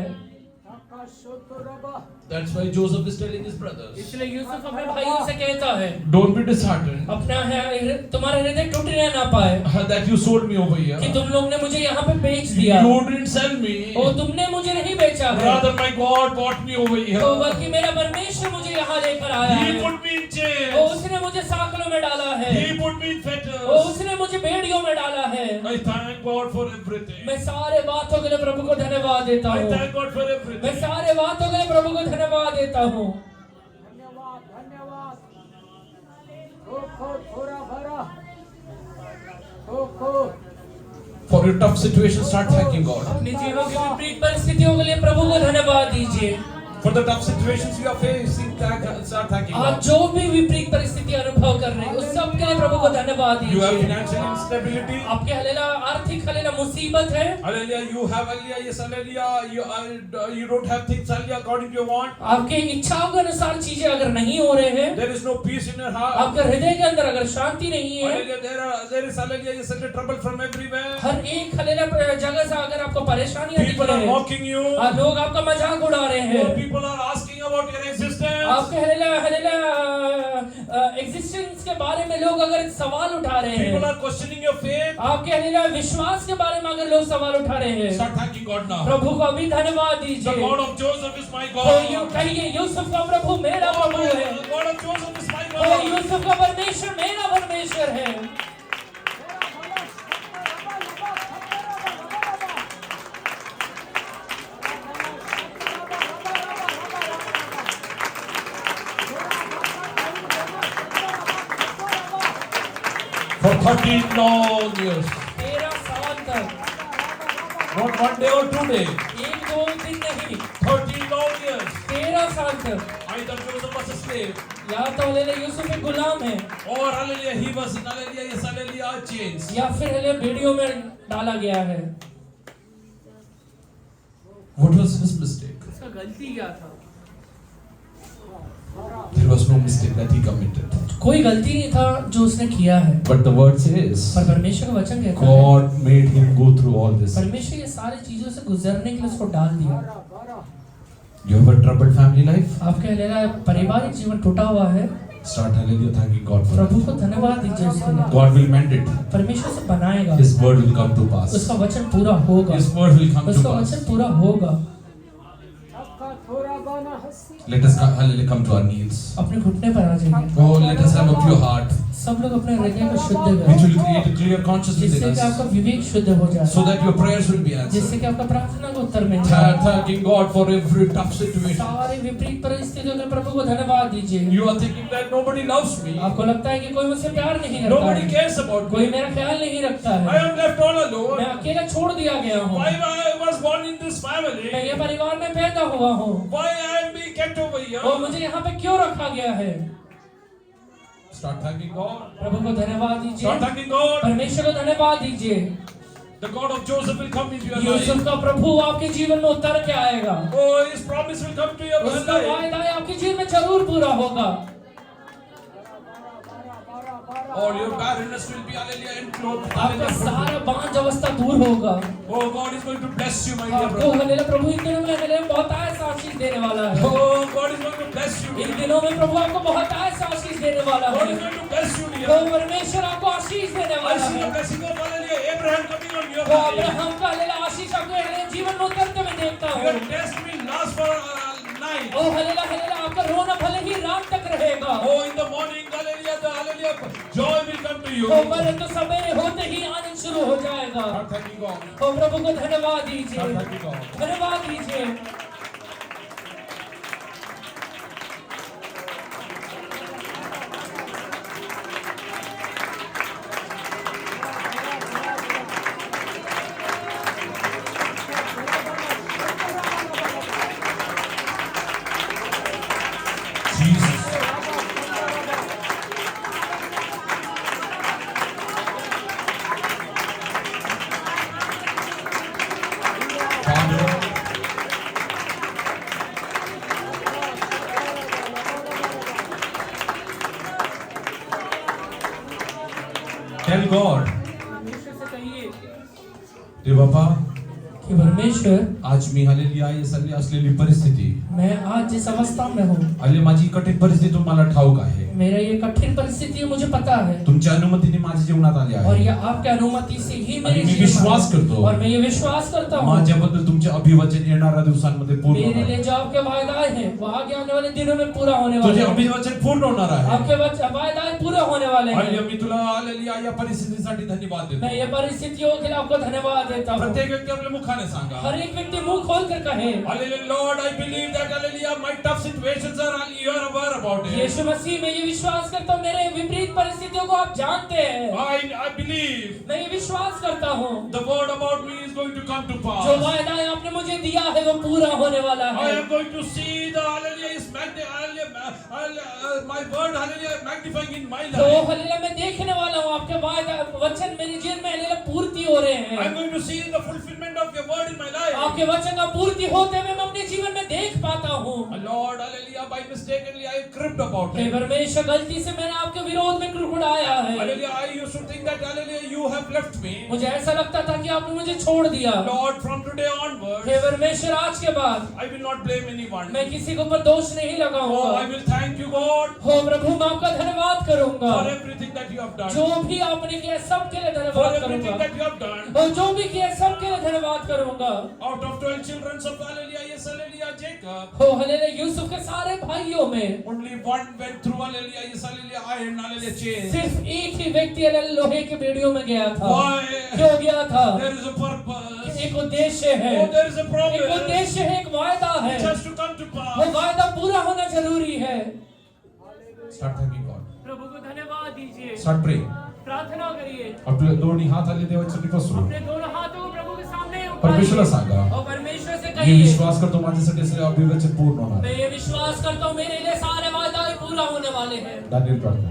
That's why Joseph is telling his brothers, इसलिए यूसुफ अपने भाइयों से कहता है don't be disheartened अपना तुम्हारा हृदय टूटने ना पाए that you sold me over here. कि तुम लोग ने मुझे यहाँ पे बेच दिया You didn't sell me. ओ तुमने मुझे नहीं बेचा है Rather, my God bought me over here. तो बल्कि मेरा परमेश्वर मुझे यहाँ लेकर आया He है put me in O chains. उसने मुझे साकलों में डाला है He put me in O fetters. उसने मुझे बेड़ियों में डाला है I thank God for everything. मैं सारे बातों के लिए प्रभु को धन्यवाद देता I हूँ thank God for मैं everything. सारे बातों के लिए प्रभु को धन्यवाद देता हूँ For your tough situation, start thanking God. अपने जीवन की विपरीत परिस्थितियों के लिए प्रभु को धन्यवाद दीजिए For the tough situations you are facing, start thanking आज God. जो भी विपरीत परिस्थिति अनुभव कर रहे हैं उस सब के लिए प्रभु को धन्यवाद You have दीजिए financial instability. आपके हलेला आर्थिक हलेला मुसीबत है Hallelujah. You have hallelujah. Yes, hallelujah. You don't have things hallelujah according to your want. आपके इच्छाओं के अनुसार चीजें अगर नहीं हो रहे हैं There is no peace in your heart. आपके हृदय के अंदर अगर शांति नहीं है Hallelujah. There is hallelujah. Yes, trouble from everywhere. हर एक हलेला जगह से अगर आपको परेशानियां दिख People are रही हैं mocking you. लोग आपका मजाक उड़ा रहे हैं More people are asking about your existence. आपके हलेला एग्जिस्टेंस के बारे में लोग अगर सवाल उठा रहे People हैं are questioning your faith. आपके हलेला विश्वास के बारे में अगर लोग सवाल उठा रहे हैं Start thanking God now. प्रभु को अभी धन्यवाद The दीजिए God of Joseph is my तो God. कहिए यूसुफ का प्रभु मेरा Oh, प्रभु है the God of Joseph is my तो God. यूसुफ का परमेश्वर मेरा परमेश्वर है For 13 long years. 13 साल तक Not one day or 2 days. एक दो दिन नहीं 13 long years. 13 साल तक Either Joseph was a slave. या तो हलेला यूसुफ एक गुलाम है Or hallelujah, he was in hallelujah, yes, hallelujah, chains. या फिर हलेला बेड़ियों में डाला गया है What was his mistake? उसका गलती क्या था There was no mistake that he committed. कोई गलती नहीं था जो उसने किया है But the word says, पर परमेश्वर का वचन कहता है God made him go through all this. परमेश्वर ये सारी चीजों से गुजरने के लिए उसको डाल दिया You have a troubled family life? आपके हलेला पारिवारिक जीवन टूटा हुआ है Start hallelujah, thanking God for Prabhu it. को धन्यवाद दीजिए उसके लिए God will mend it. परमेश्वर से बनाएगा His word will come to pass. उसका वचन पूरा होगा His word will come to उसका pass. वचन पूरा होगा Let us hallelujah come to our knees. अपने घुटने पर आ जाइए Oh, let us have a pure heart, सब लोग अपने हृदय को शुद्ध which करें will create a clear consciousness जिससे in कि आपका us, विवेक शुद्ध हो जाए so that your prayers will be जिससे answered. कि आपका प्रार्थना का उत्तर मिल जाए Thanking God for every tough situation. सारे विपरीत परिस्थितियों में प्रभु को धन्यवाद दीजिए You are thinking that nobody loves me, आपको लगता है कि कोई मुझसे प्यार नहीं करता nobody है cares about कोई me, मेरा ख्याल नहीं रखता I है am left all मैं alone. अकेला छोड़ दिया गया हूँ Why I was born in this family? मैं ये परिवार में पैदा हुआ हूँ Why I am being kept over here? और मुझे यहाँ पे क्यों रखा गया है Start thanking God. प्रभु को धन्यवाद दीजिए Start thanking God. परमेश्वर को धन्यवाद दीजिए The God of Joseph will come into your Yusuf life. का प्रभु आपके जीवन में उतर के आएगा Oh, His promise will come to your उसका life. वायदा आपके जीवन में जरूर पूरा होगा All your barrenness will be hallelujah enclosed. आपका Hallelujah. सारा बांझ अवस्था दूर होगा Oh, God is going to bless you, my dear आपको brother. हलेला प्रभु इन दिनों में हलेला बहुत ऐसा आशीष देने वाला है Oh, God is going to bless you. इन दिनों में प्रभु आपको बहुत ऐसा आशीष देने वाला God है is going to bless you, तो dear. परमेश्वर आपको आशीष देने I वाला see the है blessing of hallelujah Abraham coming on your वो life. अब्राहम का हलेला आशीष आपके हलेला जीवन में उतरते हुए देखता Your हूँ test will last for a night. ओ हलेला हलेला आपका रोना भले ही रात तक रहेगा Oh, in the morning, hallelujah, the hallelujah joy will come to you. ओ परंतु सवेरे होते ही आनंद शुरू हो जाएगा Start thanking God. ओ प्रभु को धन्यवाद Start दीजिए thanking God. धन्यवाद दीजिए Jesus. Father, tell God, परमेश्वर से कहिए dear Papa, कि परमेश्वर आज मी हालेलुया सगळी असलेली परिस्थिती मैं आज जिस अवस्था में हूँ, आणि माझी कठीण परिस्थिती तुम्हाला ठाऊक आहे. मेरा ये कठिन परिस्थिति है, मुझे पता है, तुमच्या अनुमतीने माझ्या जीवनात आली और आहे. ये आपके अनुमति से ही आणि मेरे मी जीवन में विश्वास है। करतो और मैं ये विश्वास करता हूँ माझ्याबद्दल तुमचे अभिवचन येणाऱ्या दिवसांमध्ये पूर्ण मेरे होणार लिए आहे. जो आपके वायदाएं हैं वो आगे आने वाले दिनों में पूरा होने तुझे वाले हैं। अभिवचन पूर्ण होणार आहे. आपके वायदाएं पूरे होने वाले आणि हैं। मी तुला हालेलुया या परिस्थितीसाठी धन्यवाद देतो. मैं ये परिस्थितियों के लिए आपको धन्यवाद देता हूँ। प्रत्येक व्यक्ती आपल्या मुखाने सांगा, हर एक व्यक्ति मुंह खोलकर कहे, Hallelujah, Lord, I believe that hallelujah, my tough situations are all you are aware about it. यीशु मसीह में ये विश्वास करता हूँ मेरे विपरीत परिस्थितियों को आप जानते हैं। I believe मैं ये विश्वास करता हूँ the word about me is going to come to जो pass. वायदा आपने मुझे दिया है वो पूरा होने वाला I है। am going to see the hallelujah is my word hallelujah magnifying in my तो life. हल्लेलुया मैं देखने वाला हूँ आपके वायदा वचन मेरे जीवन में हल्लेलुया पूर्ति हो रहे I am हैं। going to see the fulfillment of your word in my life. आपके वचन का पूर्ति होते हुए मैं अपने जीवन में देख पाता हूँ। Lord, hallelujah, by mistakenly I cribbed about hey it. परमेश्वर, गलती से मैंने आपके विरोध में कुड़कुड़ाया है। Hallelujah, I used to think that hallelujah you have left me. मुझे ऐसा लगता था कि आपने मुझे छोड़ दिया। Lord, from today onwards, हे परमेश्वर, आज के बाद I will not blame anyone. मैं किसी के ऊपर दोष नहीं Oh, I लगाऊंगा। will thank you, God, हो प्रभु, मैं आपका धन्यवाद करूंगा। for everything that you have done. जो भी आपने किया सब के लिए For धन्यवाद everything करूंगा। that you have done. और जो भी किया सब के लिए धन्यवाद करूंगा। Out of 12 children of hallelujah, yes, hallelujah, Jacob, हो हल्लेलुया, यूसुफ के सारे भाइयों में only one went through hallelujah, yes, hallelujah, iron, hallelujah, chains. सिर्फ एक ही व्यक्ति हल्लेलुया लोहे के बेड़ियों में गया था। Why? क्यों गया था? There is a purpose. एक उद्देश्य है, Oh, there is a एक promise. उद्देश्य है, एक वायदा है। It has to come to वो pass. वायदा पूरा होना जरूरी है। Start thanking God. प्रभु को धन्यवाद दीजिए, Start praying. प्रार्थना करिए, आपले दोन्ही हात आले देवासाठी पसरू. अपने दोनों हाथों को प्रभु के सामने परमेश्वरला उठाइए सांगा, और परमेश्वर से मी कहिए, विश्वास करतो माझ्यासाठी सगळे अभिवचन पूर्ण होणार. मैं ये विश्वास करता हूँ मेरे लिए सारे वायदा पूरा होने वाले हैं। दानियल प्रार्थना.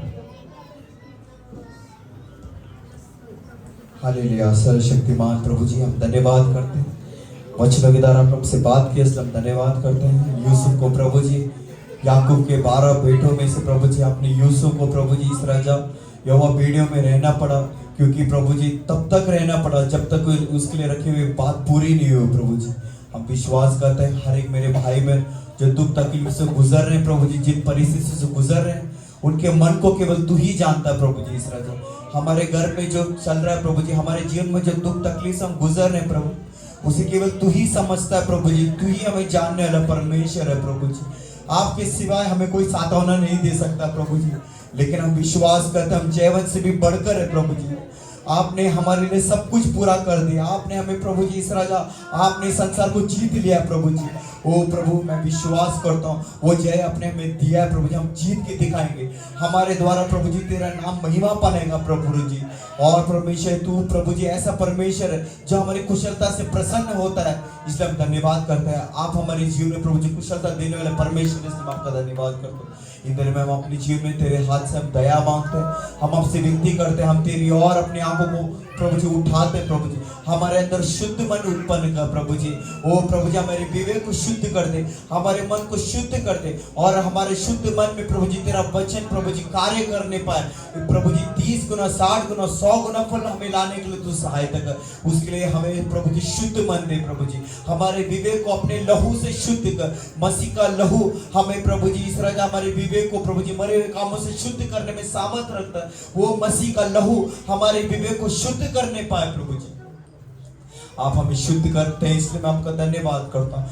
हालेलुया। सर्वशक्तिमान प्रभु जी, हम धन्यवाद करते हैं वचनों के द्वारा हमसे बात की, इसलिए हम धन्यवाद करते हैं। यूसुफ को प्रभु जी, याकूब के 12 बेटों में से प्रभु जी आपने यूसुफ को प्रभु जी इस राजा यहोवा बेड़ियों में रहना पड़ा, क्योंकि प्रभु जी तब तक रहना पड़ा जब तक उसके लिए रखी हुई बात पूरी नहीं हुई। प्रभु जी हम विश्वास करते हैं हर एक मेरे भाई में जो दुख तकलीफ से गुजर रहे हैं प्रभु जी, जिन परिस्थिति से गुजर रहे हैं, उनके मन को केवल तू ही जानता है प्रभु जी। इस राजा हमारे घर में जो चल रहा है प्रभु जी, हमारे जीवन में जो दुख तकलीफ से हम गुजर रहे हैं प्रभु, उसे केवल तू ही समझता है प्रभु जी। तू ही हमें जानने वाला परमेश्वर है प्रभु जी। आपके सिवाय हमें कोई सांत्वना नहीं दे सकता प्रभु जी, लेकिन हम विश्वास करते हैं हम जीवन से भी बढ़कर है प्रभु जी। आपने हमारे लिए सब कुछ पूरा कर दिया। आपने हमें प्रभु जी इस राजा आपने संसार को जीत लिया प्रभु जी। ओ प्रभु मैं विश्वास करता हूँ वो जय आपने हमें दिया है प्रभु जी, हम जीत के दिखाएंगे। हमारे द्वारा प्रभु जी तेरा नाम महिमा पाएगा प्रभु जी। और परमेश्वर तू प्रभु जी ऐसा परमेश्वर है जो हमारी कुशलता से प्रसन्न होता है, इसलिए हम धन्यवाद करते हैं। आप हमारे जीवन में प्रभु जी कुशलता देने वाले परमेश्वर, इसलिए हम आपका धन्यवाद करते हैं। इन दिनों में हम अपने जीवन में तेरे हाथ से हम दया मांगते हैं, हम आपसे विनती करते हैं, हम तेरी और अपने आंखों को प्रभु जी उठाते हैं प्रभु जी। हमारे अंदर शुद्ध मन उत्पन्न कर प्रभु जी। ओ प्रभु जी हमारे विवेक को शुद्ध कर दे, हमारे मन को शुद्ध कर दे, और हमारे शुद्ध मन में प्रभु जी तेरा वचन प्रभु जी कार्य करने पाए प्रभु जी। 30 गुना 60 गुना 100 गुना फल हमें लाने के लिए तू सहायता कर। उसके लिए हमें प्रभु जी शुद्ध मन दे प्रभु जी। हमारे विवेक को अपने लहू से शुद्ध कर। मसीह का लहू हमें प्रभु जी इस राजा हमारे विवेक को प्रभु जी मरे हुए कामों से शुद्ध करने में सामर्थ रखता है। वो मसीह का लहू हमारे विवेक को शुद्ध करने पाए प्रभु जी। आप हमें शुद्ध करते हैं, इसलिए मैं आपका धन्यवाद करता हूँ।